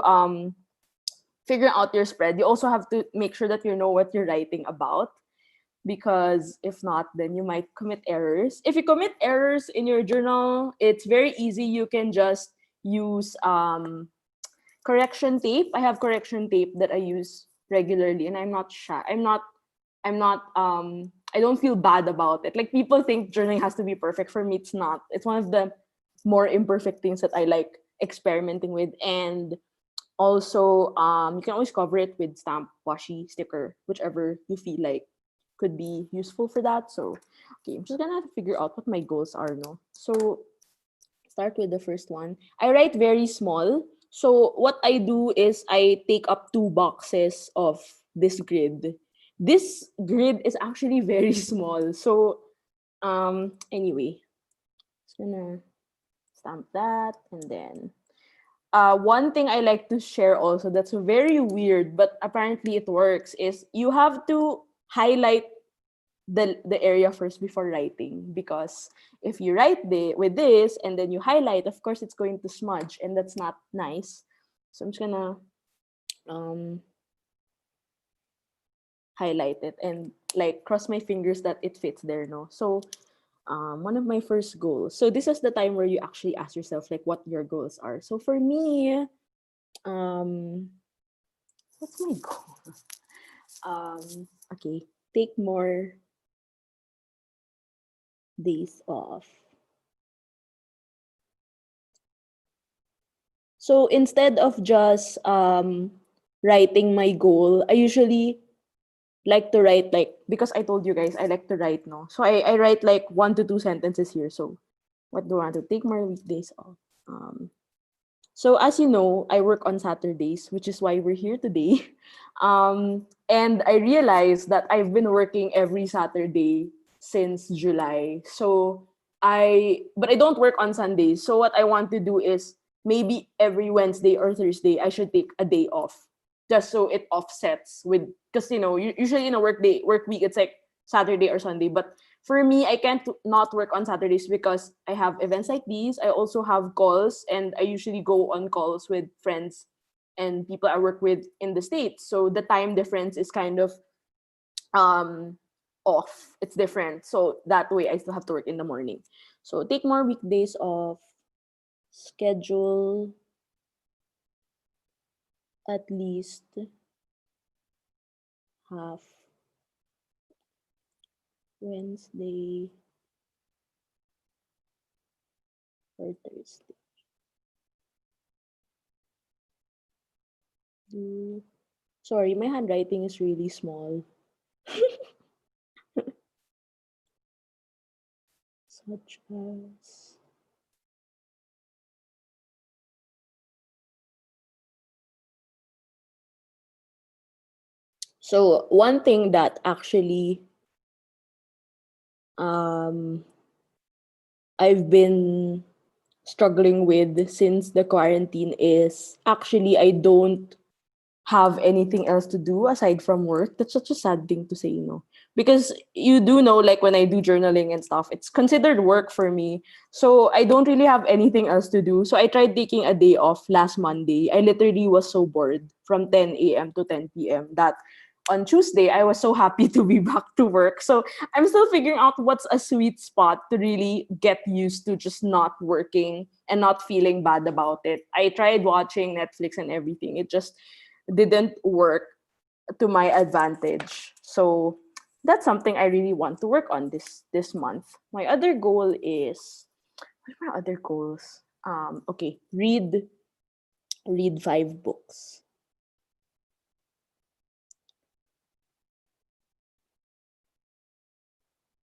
figuring out your spread, you also have to make sure that you know what you're writing about, because if not, then you might commit errors. If you commit errors in your journal, it's very easy. You can just use correction tape. I have correction tape that I use regularly, and I'm not shy. I don't feel bad about it. Like, people think journaling has to be perfect. For me, it's not. It's one of the more imperfect things that I like experimenting with. And also, you can always cover it with stamp, washi, sticker, whichever you feel like could be useful for that. So, okay, I'm just gonna have to figure out what my goals are, no? So, start with the first one. I write very small. So, what I do is I take up 2 boxes of this grid. This grid is actually very small. So, anyway, just gonna stamp that, and then one thing I like to share also that's very weird, but apparently it works, is you have to highlight the area first before writing, because if you write with this and then you highlight, of course it's going to smudge, and that's not nice. So I'm just gonna um highlight it and like cross my fingers that it fits there, no? So one of my first goals, so this is the time where you actually ask yourself like what your goals are. So for me, um what's my goal? Okay, take more days off. So instead of just writing my goal, I usually like to write like, because I told you guys I like to write, no. So I write like 1 to 2 sentences here. So what do I want to take my weekdays off? Um so as you know, I work on Saturdays, which is why we're here today. And I realized that I've been working every Saturday since July. But I don't work on Sundays. So what I want to do is maybe every Wednesday or Thursday, I should take a day off, just so it offsets with, because usually in a work week, it's like Saturday or Sunday. But for me, I can't not work on Saturdays because I have events like these. I also have calls, and I usually go on calls with friends and people I work with in the States. So the time difference is kind of um off. It's different. So that way I still have to work in the morning. So take more weekdays off, schedule at least half Wednesday or Thursday. Sorry, my handwriting is really small. Such as so one thing that actually I've been struggling with since the quarantine is actually I don't have anything else to do aside from work. That's such a sad thing to say, because you do know, like when I do journaling and stuff, it's considered work for me. So I don't really have anything else to do. So I tried taking a day off last Monday. I literally was so bored from 10 a.m. to 10 p.m. that on Tuesday, I was so happy to be back to work. So I'm still figuring out what's a sweet spot to really get used to just not working and not feeling bad about it. I tried watching Netflix and everything. It just didn't work to my advantage. So that's something I really want to work on this month. My other goal is, what are my other goals? Okay, read 5 books.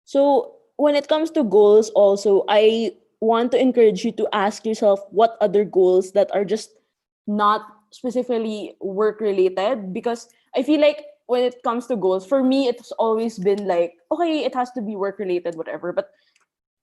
So when it comes to goals also, I want to encourage you to ask yourself what other goals that are just not specifically work related, because I feel like when it comes to goals, for me it's always been like, okay, it has to be work related, whatever. But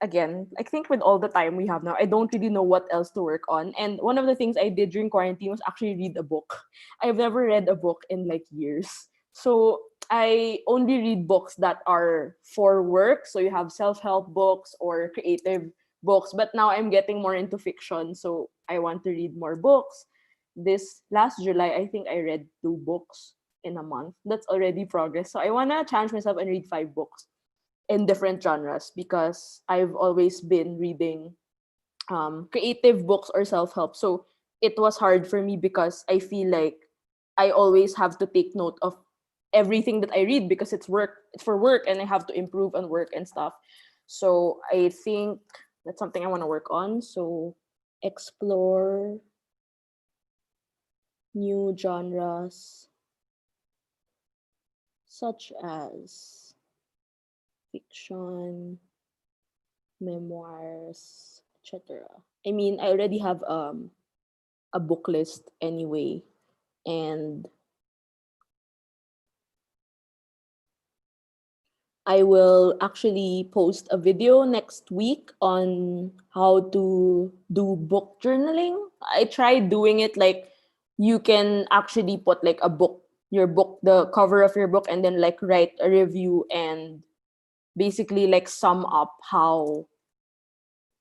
again, I think with all the time we have now, I don't really know what else to work on. And one of the things I did during quarantine was actually read a book. I've never read a book in like years. So I only read books that are for work. So you have self-help books or creative books. But now I'm getting more into fiction. So I want to read more books. This last July, I think I read 2 books in a month. That's already progress. So I want to challenge myself and read 5 books in different genres, because I've always been reading creative books or self-help. So it was hard for me because I feel like I always have to take note of everything that I read because it's for work, and I have to improve on work and stuff. So I think that's something I want to work on. So explore new genres such as fiction, memoirs, etc. I mean, I already have a book list anyway, and I will actually post a video next week on how to do book journaling. I tried doing it like you can actually put like the cover of your book, and then like write a review and basically like sum up how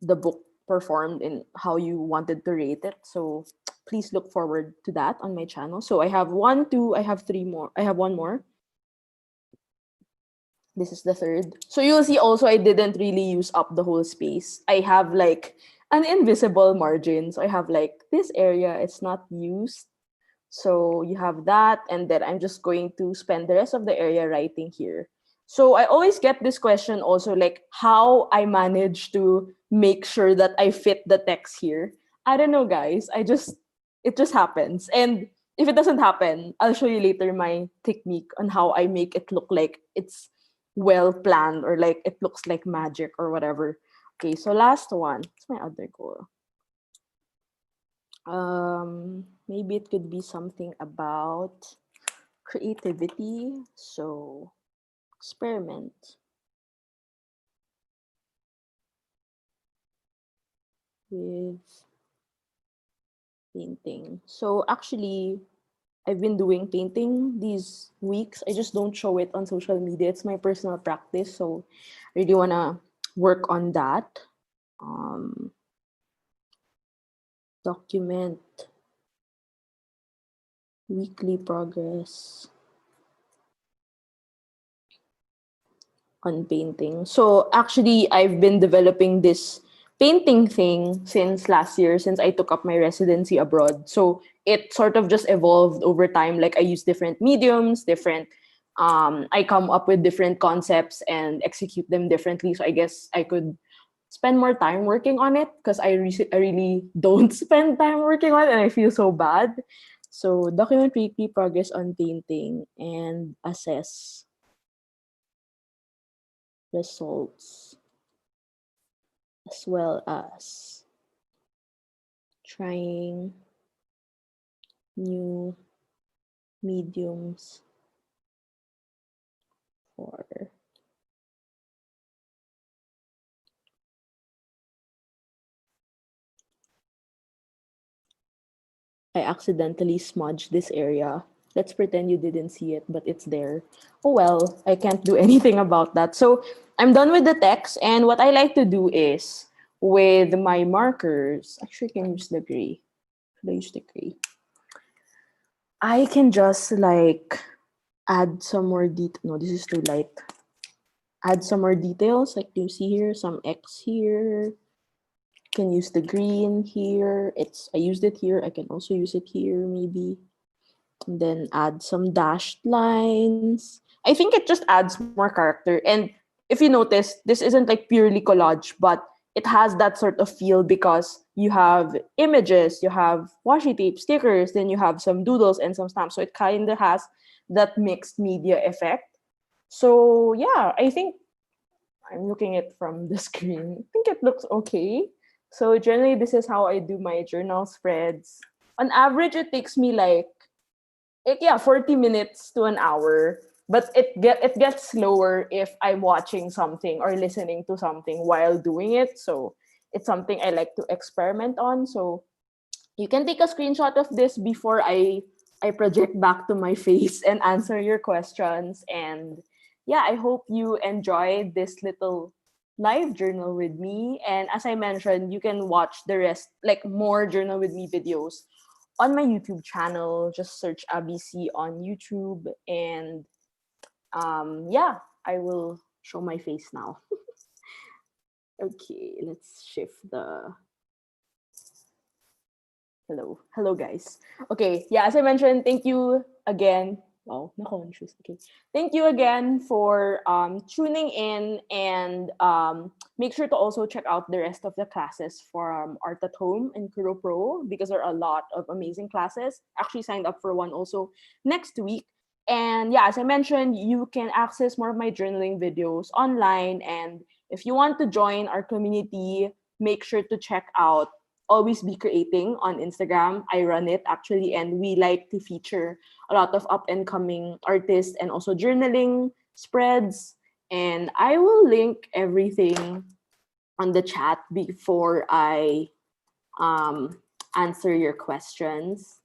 the book performed and how you wanted to rate it. So please look forward to that on my channel. So I have I have 3 more. I have one more. This is the third. So you'll see also I didn't really use up the whole space. I have like an invisible margin. So I have like this area, it's not used. So you have that, and then I'm just going to spend the rest of the area writing here. So I always get this question also, like how I manage to make sure that I fit the text here. I don't know, guys. I just it just happens. And if it doesn't happen, I'll show you later my technique on how I make it look like it's well planned or like it looks like magic or whatever. Okay, so last one. What's my other goal? Maybe it could be something about creativity. So experiment with painting. So actually, I've been doing painting these weeks. I just don't show it on social media. It's my personal practice. So I really want to work on that. Document weekly progress on painting. So actually, I've been developing this painting thing since last year, since I took up my residency abroad. So it sort of just evolved over time. Like I use different mediums, I come up with different concepts and execute them differently. So I guess I could spend more time working on it because I really don't spend time working on it and I feel so bad. So document weekly progress on painting and assess results, as well as trying new mediums for I accidentally smudged this area. Let's pretend you didn't see it, but it's there. Oh well, I can't do anything about that. So I'm done with the text, and what I like to do is with my markers, actually I can use the gray. Should I use the gray? I can just like add some more detail. No, this is too light. Add some more details, like you see here, some X here. Can use the green here. I used it here. I can also use it here, maybe. And then add some dashed lines. I think it just adds more character. And if you notice, this isn't like purely collage, but it has that sort of feel because you have images, you have washi tape, stickers, then you have some doodles and some stamps. So it kind of has that mixed media effect. So yeah, I think I'm looking at it from the screen. I think it looks okay. So generally, this is how I do my journal spreads. On average, it takes me yeah, 40 minutes to an hour. But it gets slower if I'm watching something or listening to something while doing it. So it's something I like to experiment on. So you can take a screenshot of this before I project back to my face and answer your questions. And yeah, I hope you enjoyed this little live journal with me. And as I mentioned, you can watch the rest, like more journal with me videos on my YouTube channel. Just search Abbey Sy on YouTube. And yeah, I will show my face now. Okay, let's shift the hello guys. Okay, yeah, as I mentioned, thank you again. Wow, na-conscious. Okay, thank you again for tuning in, and make sure to also check out the rest of the classes from Art at Home and Kuro Pro, because there are a lot of amazing classes. Actually signed up for one also next week. And yeah, as I mentioned, you can access more of my journaling videos online, and if you want to join our community, make sure to check out Always Be Creating on Instagram. I run it actually, and we like to feature a lot of up and coming artists and also journaling spreads. And I will link everything on the chat before I answer your questions.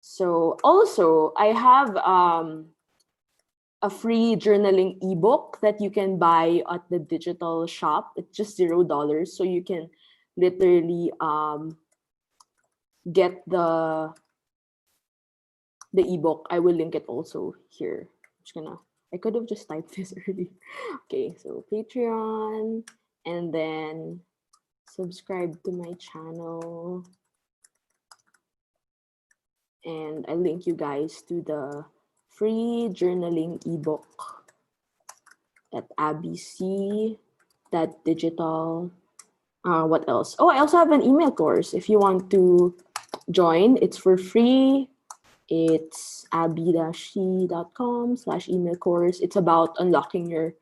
So also, I have a free journaling ebook that you can buy at the digital shop. It's just $0, so you can literally get the ebook. I will link it also here. I could have just typed this earlier. Okay, so Patreon, and then subscribe to my channel, and I link you guys to the free journaling ebook at abbysy.digital. What else? Oh, I also have an email course if you want to join. It's for free. It's abby-sy.com/email course. It's about unlocking your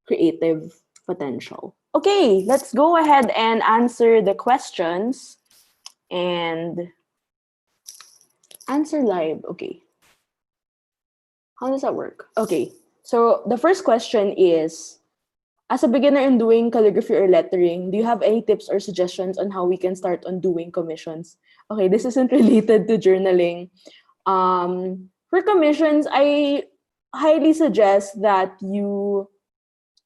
creative potential. Okay, let's go ahead and answer the questions and answer live. Okay. How does that work? Okay. So the first question is, as a beginner in doing calligraphy or lettering, do you have any tips or suggestions on how we can start on doing commissions? Okay, this isn't related to journaling. For commissions, I highly suggest that you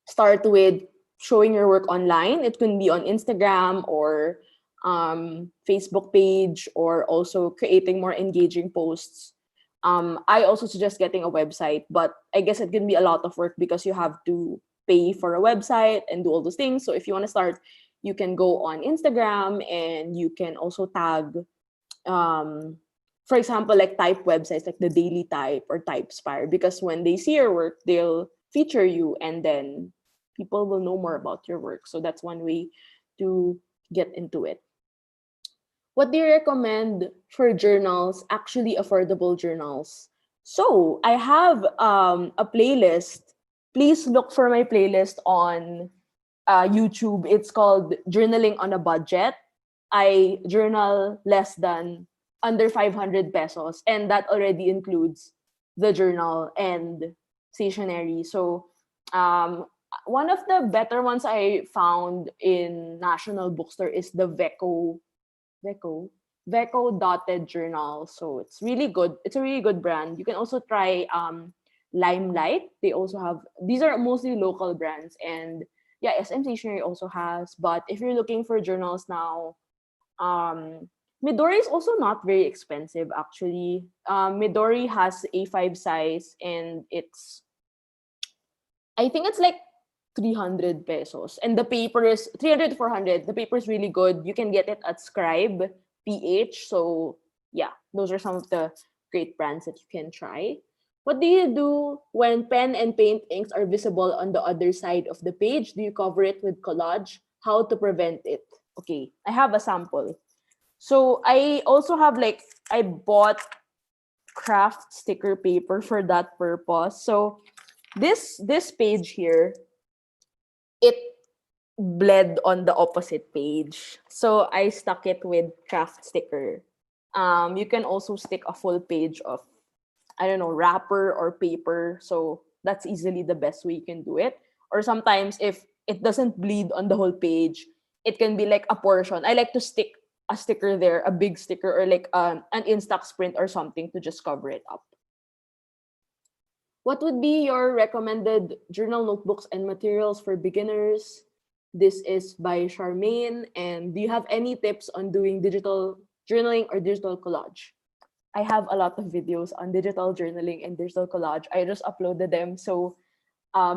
start with showing your work online. It can be on Instagram or Facebook page, or also creating more engaging posts. I also suggest getting a website, but I guess it can be a lot of work because you have to pay for a website and do all those things. So if you want to start, you can go on Instagram and you can also tag, for example, like type websites like the Daily Type or Typespire, because when they see your work, they'll feature you and then people will know more about your work. So that's one way to get into it. What do you recommend for journals, actually affordable journals? So I have a playlist. Please look for my playlist on YouTube. It's called Journaling on a Budget. I journal less than under 500 pesos, and that already includes the journal and stationery. So one of the better ones I found in National Bookstore is the Veco Veco dotted journal. So it's really good. It's a really good brand. You can also try Limelight. They also have, these are mostly local brands, and yeah, SM Stationery also has. But if you're looking for journals now, Midori is also not very expensive actually. Midori has A5 size, and I think it's like 300 pesos. And the paper is 300 to 400. The paper is really good. You can get it at Scribe PH. So yeah, those are some of the great brands that you can try. What do you do when pen and paint inks are visible on the other side of the page? Do you cover it with collage? How to prevent it? Okay, I have a sample. So I also have I bought craft sticker paper for that purpose. So this page here, it bled on the opposite page. So I stuck it with craft sticker. You can also stick a full page of, I don't know, wrapper or paper. So that's easily the best way you can do it. Or sometimes if it doesn't bleed on the whole page, it can be like a portion. I like to stick a sticker there, a big sticker, or like an Instax print or something to just cover it up. What would be your recommended journal notebooks and materials for beginners? This is by Charmaine. And do you have any tips on doing digital journaling or digital collage? I have a lot of videos on digital journaling and digital collage. I just uploaded them. So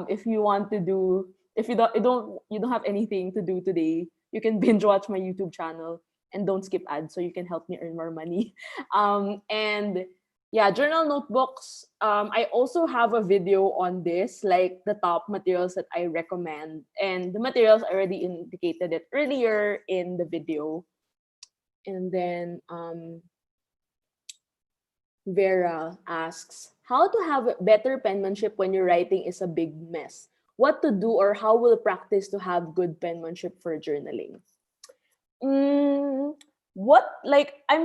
if you want to do, if you don't have anything to do today, you can binge watch my YouTube channel and don't skip ads so you can help me earn more money. And yeah, journal notebooks. I also have a video on this, like the top materials that I recommend. And the materials I already indicated it earlier in the video. And then Vera asks, how to have better penmanship when your writing is a big mess? What to do or how will practice to have good penmanship for journaling? I'm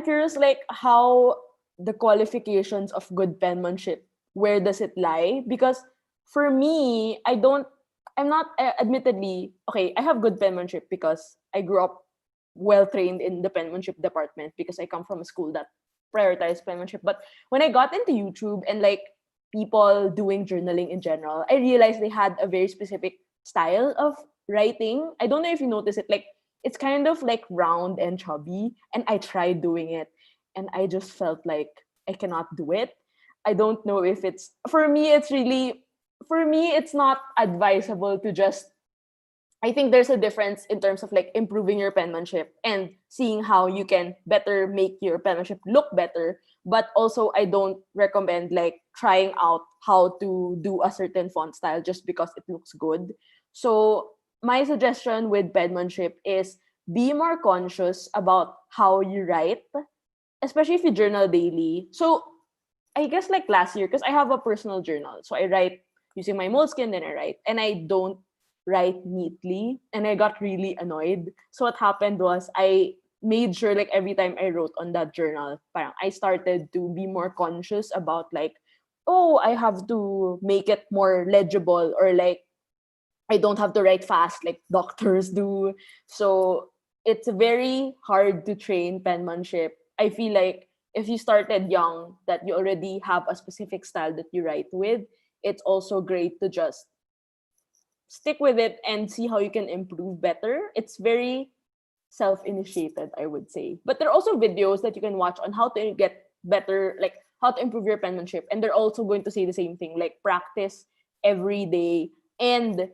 curious, how the qualifications of good penmanship, where does it lie? Because for me, I'm not, admittedly, okay, I have good penmanship because I grew up well trained in the penmanship department because I come from a school that prioritized penmanship. But when I got into YouTube and people doing journaling in general, I realized they had a very specific style of writing. I don't know if you notice it, it's kind of like round and chubby, and I tried doing it and I just felt like I cannot do it. I don't know if it's for me, it's not advisable to just, I think there's a difference in terms of improving your penmanship and seeing how you can better make your penmanship look better. But also I don't recommend trying out how to do a certain font style just because it looks good. So my suggestion with penmanship is be more conscious about how you write. especially if you journal daily. So I guess like last year, because I have a personal journal. So I write using my Moleskine, then I write. And I don't write neatly. And I got really annoyed. So what happened was I made sure like every time I wrote on that journal, parang I started to be more conscious about like, oh, I have to make it more legible, or like I don't have to write fast like doctors do. So it's very hard to train penmanship. I feel like if you started young, that you already have a specific style that you write with, it's also great to just stick with it and see how you can improve better. It's very self-initiated, I would say. But there are also videos that you can watch on how to get better, like how to improve your penmanship. And they're also going to say the same thing, like practice every day. And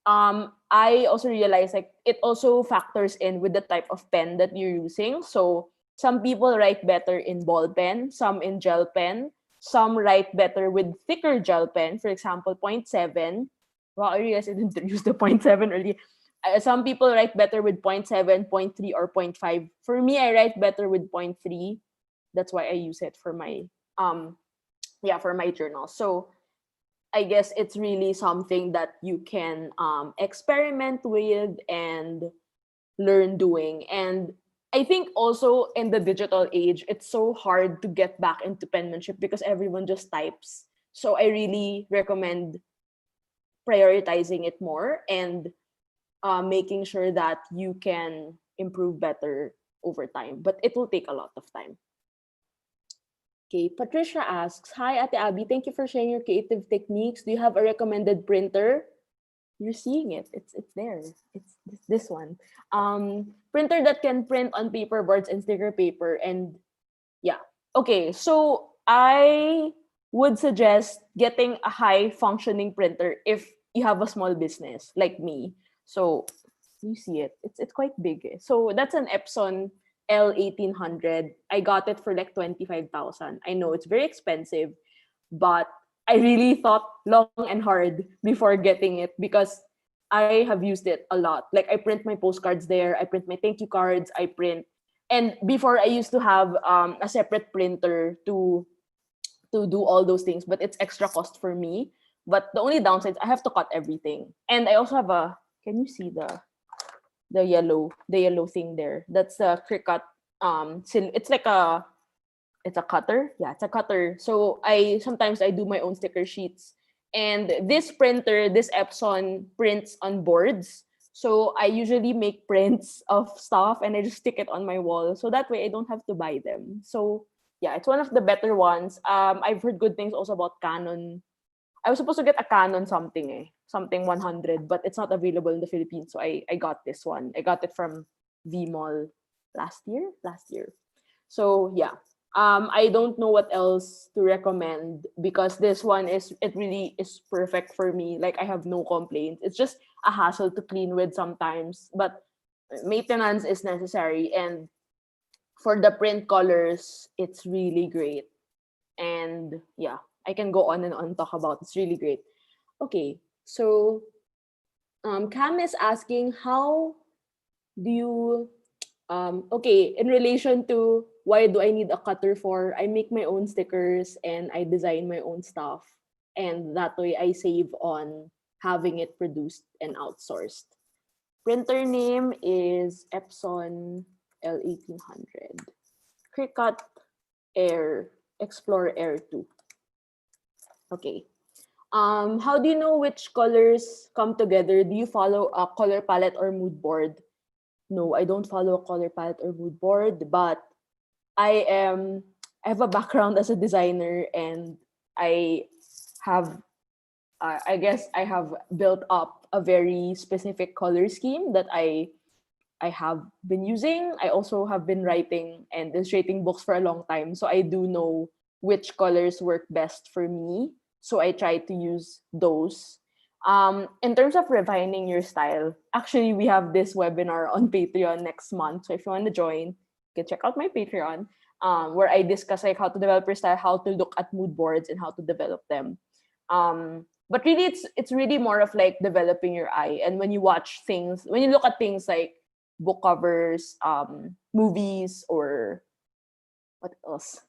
I also realized like it also factors in with the type of pen that you're using. So some people write better in ball pen, some in gel pen, some write better with thicker gel pen, for example, point 0.7. Wow, I realized I didn't use the point 0.7 earlier. Some people write better with point 0.7, point 0.3, or point 0.5. For me, I write better with point 0.3. That's why I use it for my for my journal. So I guess it's really something that you can experiment with and learn doing. And I think also in the digital age, it's so hard to get back into penmanship because everyone just types. So I really recommend prioritizing it more and making sure that you can improve better over time. But it will take a lot of time. Okay, Patricia asks, hi, Ate Abby, thank you for sharing your creative techniques. Do you have a recommended printer? You're seeing it. It's there. It's this one. Printer that can print on paper boards and sticker paper. And yeah. Okay, so I would suggest getting a high functioning printer if you have a small business like me. So you see it. It's quite big. So that's an Epson L1800. I got it for like 25,000. I know it's very expensive, but I really thought long and hard before getting it because I have used it a lot. Like I print my postcards there, I print my thank you cards, I print. And before I used to have a separate printer to do all those things, but it's extra cost for me. But the only downside is I have to cut everything. And I also have a, can you see the yellow thing there? That's a Cricut it's like it's a cutter. Yeah, it's a cutter. So sometimes I do my own sticker sheets. And this printer, this Epson prints on boards. So I usually make prints of stuff and I just stick it on my wall. So that way I don't have to buy them. So yeah, it's one of the better ones. I've heard good things also about Canon. I was supposed to get a Canon something 100, but it's not available in the Philippines. So I got this one. I got it from V-Mall last year. So yeah, I don't know what else to recommend because this one it really is perfect for me. Like I have no complaints. It's just a hassle to clean with sometimes, but maintenance is necessary. And for the print colors, it's really great. And yeah, I can go on and on talk about. It's really great. Okay, so Cam is asking how do you okay, in relation to why do I need a cutter for, I make my own stickers and I design my own stuff. And that way I save on having it produced and outsourced. Printer name is Epson L1800. Cricut Air, Explorer Air 2. Okay. How do you know which colors come together? Do you follow a color palette or mood board? No, I don't follow a color palette or mood board, but I have a background as a designer and I have I guess I have built up a very specific color scheme that I have been using. I also have been writing and illustrating books for a long time, so I do know which colors work best for me. So I try to use those. In terms of refining your style, actually we have this webinar on Patreon next month. So if you want to join, you can check out my Patreon, where I discuss like how to develop your style, how to look at mood boards, and how to develop them. But really, it's really more of like developing your eye. And when you watch things, when you look at things like book covers, movies, or What else?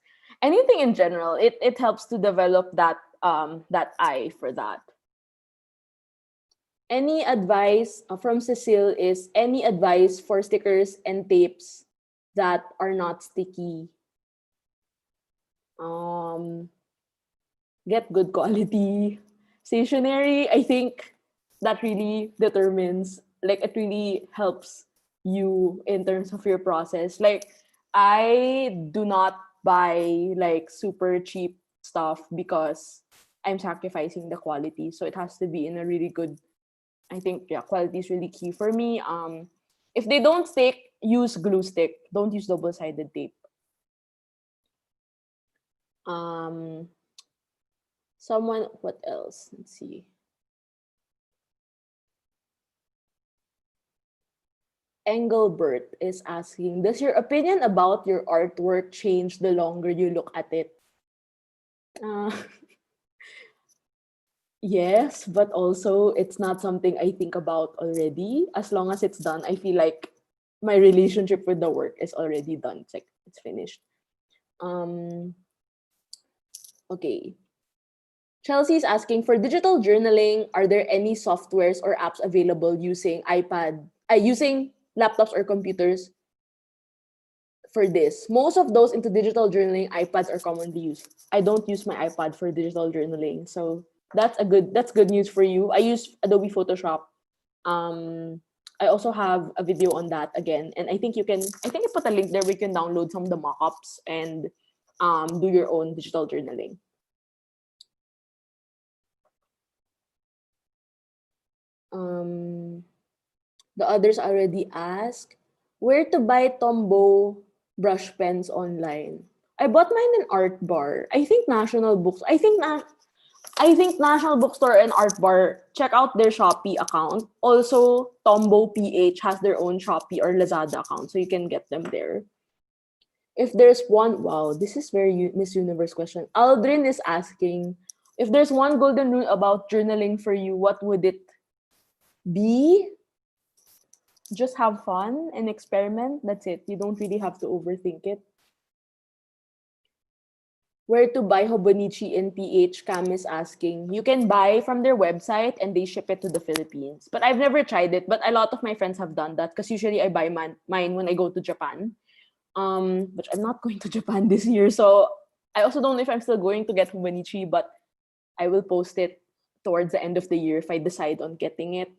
Anything in general. It helps to develop that eye for that. Any advice from Cecile is any advice for stickers and tapes that are not sticky? Um, get good quality stationery. I think that really determines, like, it really helps you in terms of your process. Like, I do not buy like super cheap stuff because I'm sacrificing the quality. So it has to be in a really good, I think, yeah, quality is really key for me. If they don't stick, use glue stick. Don't use double-sided tape. Um, someone, what else? Let's see. Engelbert is asking, does your opinion about your artwork change the longer you look at it? Uh, yes, but also it's not something I think about already. As long as it's done, I feel like my relationship with the work is already done. It's like it's finished. Um, okay. Chelsea's asking for digital journaling. Are there any softwares or apps available using using laptops or computers for this? Most of those into digital journaling, iPads are commonly used. I don't use my iPad for digital journaling, so that's good news for you. I use Adobe Photoshop. Um, I also have a video on that again, and I think I put a link there where you can download some of the mockups and do your own digital journaling. Um, the others already asked where to buy Tombow brush pens online. I bought mine in Art Bar. I think National Books. I think National Bookstore and Art Bar, check out their Shopee account. Also, Tombow PH has their own Shopee or Lazada account, so you can get them there. If there's one, wow, this is very Miss Universe question. Aldrin is asking, if there's one golden rule about journaling for you, what would it be? Just have fun and experiment. That's it. You don't really have to overthink it. Where to buy Hobonichi in PH? Cam is asking. You can buy from their website and they ship it to the Philippines. But I've never tried it. But a lot of my friends have done that because usually I buy mine when I go to Japan. But I'm not going to Japan this year, so I also don't know if I'm still going to get Hobonichi. But I will post it towards the end of the year if I decide on getting it.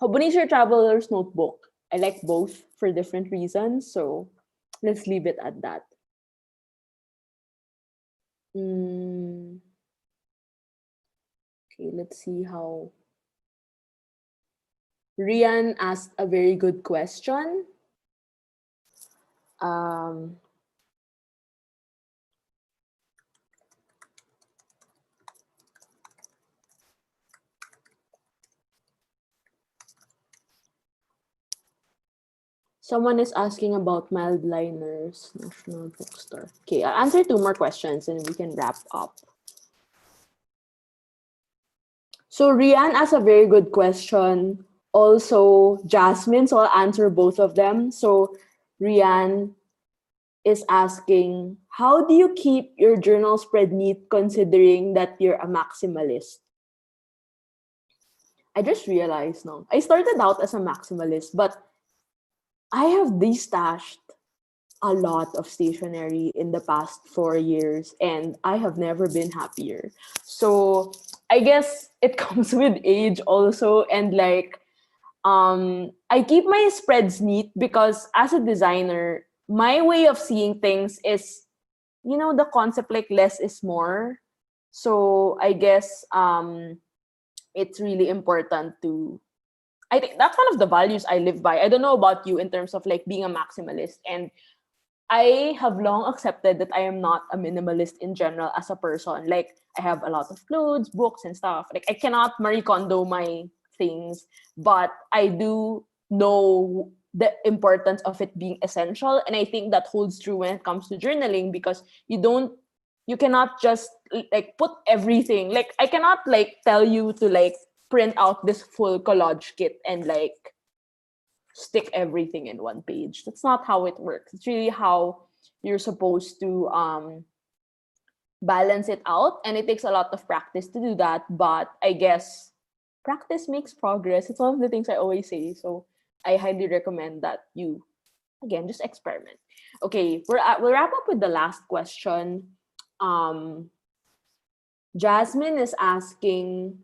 Hobonichi or Traveler's Notebook. I like both for different reasons, so let's leave it at that. Mm, okay, let's see how. Rian asked a very good question. Um, Someone is asking about mild liners, National Bookstore. Okay, I'll answer two more questions and we can wrap up. So Rian asked a very good question. Also, Jasmine, so I'll answer both of them. So Rian is asking, how do you keep your journal spread neat considering that you're a maximalist? I just realized now. I started out as a maximalist, but I have destashed a lot of stationery in the past 4 years and I have never been happier. So I guess it comes with age also, and like I keep my spreads neat because as a designer, my way of seeing things is, the concept like less is more. So I guess it's really important to, I think that's one of the values I live by. I don't know about you in terms of like being a maximalist, and I have long accepted that I am not a minimalist in general as a person. Like, I have a lot of clothes, books, and stuff. Like, I cannot Marie Kondo my things, but I do know the importance of it being essential. And I think that holds true when it comes to journaling, because you cannot just like put everything. Like, I cannot like tell you to like print out this full collage kit and like stick everything in one page. That's not how it works. It's really how you're supposed to balance it out, and it takes a lot of practice to do that. But I guess practice makes progress. It's one of the things I always say. So I highly recommend that you, again, just experiment. Okay, we'll wrap up with the last question. Jasmine is asking,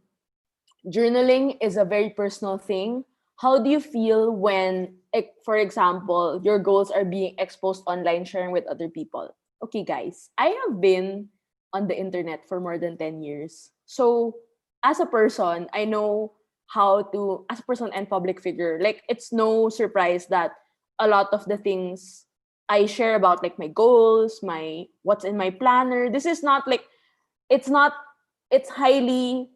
journaling is a very personal thing. How do you feel when, for example, your goals are being exposed online, sharing with other people? Okay, guys, I have been on the internet for more than 10 years. So, as a person, I know how to, as a person and public figure, like, it's no surprise that a lot of the things I share about, like my goals, my what's in my planner, this is not like, it's not, it's highly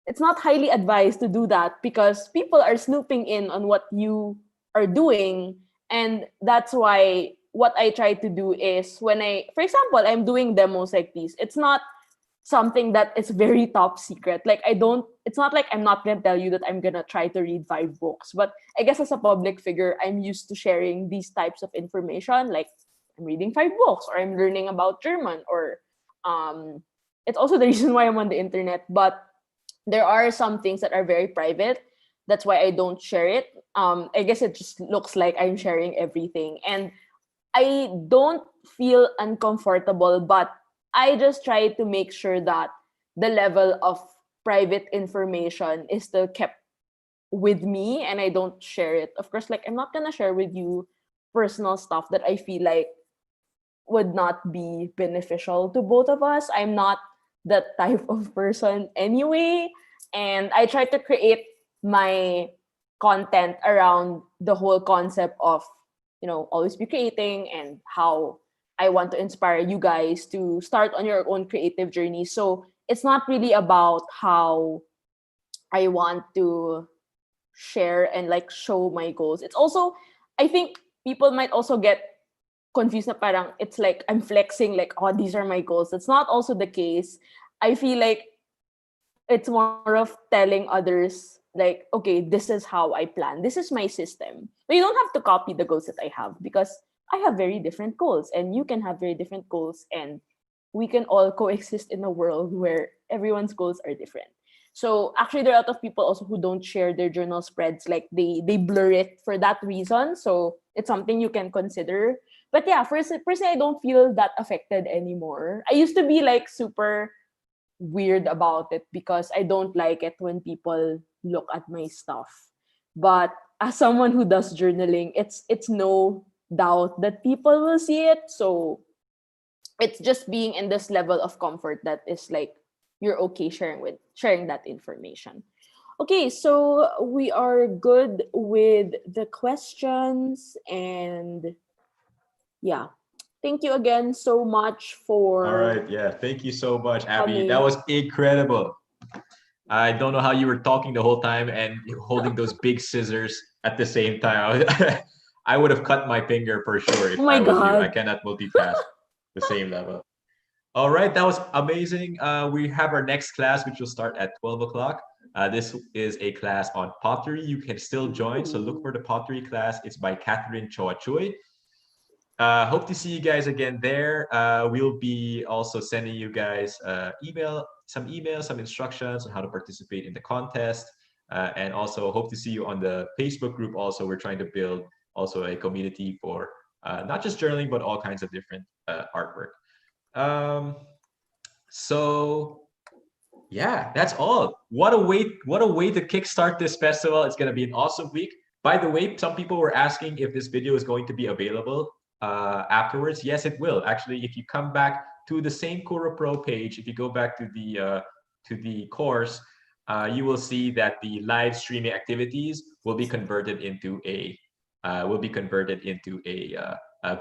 it's not highly advised to do that because people are snooping in on what you are doing. And that's why what I try to do is, when for example, I'm doing demos like these, it's not something that is very top secret. Like, it's not like I'm not going to tell you that I'm going to try to read 5 books. But I guess as a public figure, I'm used to sharing these types of information. Like, I'm reading 5 books, or I'm learning about German, or it's also the reason why I'm on the internet. But there are some things that are very private. That's why I don't share it. I guess it just looks like I'm sharing everything. And I don't feel uncomfortable, but I just try to make sure that the level of private information is still kept with me and I don't share it. Of course, like, I'm not gonna share with you personal stuff that I feel like would not be beneficial to both of us. I'm not that type of person anyway. And I try to create my content around the whole concept of, always be creating, and how I want to inspire you guys to start on your own creative journey. So it's not really about how I want to share and like show my goals. It's also, I think people might also get confused na parang it's like I'm flexing, like, oh, these are my goals. That's not also the case. I feel like it's more of telling others, like, okay, this is how I plan. This is my system. But you don't have to copy the goals that I have, because I have very different goals and you can have very different goals, and we can all coexist in a world where everyone's goals are different. So actually, there are a lot of people also who don't share their journal spreads. Like, they blur it for that reason. So it's something you can consider. But yeah, personally, I don't feel that affected anymore. I used to be like super weird about it because I don't like it when people look at my stuff. But as someone who does journaling, it's no doubt that people will see it. So it's just being in this level of comfort that is like, you're okay sharing that information. Okay, so we are good with the questions, and yeah. Thank you again so much for All right. Yeah. Thank you so much, Abby. That coming. was incredible. I don't know how you were talking the whole time and holding those big scissors at the same time. I would have cut my finger for sure if Oh my I was you. I god. cannot multitask the same level. All right, that was amazing. We have our next class, which will start at 12 o'clock. This is a class on pottery. You can still join, so look for the pottery class. It's by Catherine Choa Choi. Hope to see you guys again there. We'll be also sending you guys some emails, some instructions on how to participate in the contest. And also hope to see you on the Facebook group. Also, we're trying to build also a community for not just journaling, but all kinds of different artwork. So yeah, that's all. What a way to kickstart this festival. It's gonna be an awesome week. By the way, some people were asking if this video is going to be available afterwards. Yes, it will. Actually, if you come back to the same Kuro Pro page, if you go back to the course, you will see that the live streaming activities will be converted into a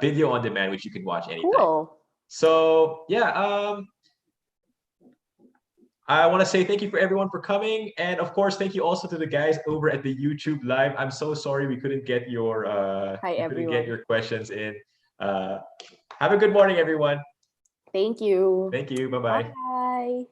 video on demand, which you can watch anytime. Cool. So yeah, I want to say thank you for everyone for coming, and of course, thank you also to the guys over at the YouTube live. I'm so sorry we couldn't get your questions in. Have a good morning, everyone. Thank you. Thank you. Bye-bye. Bye.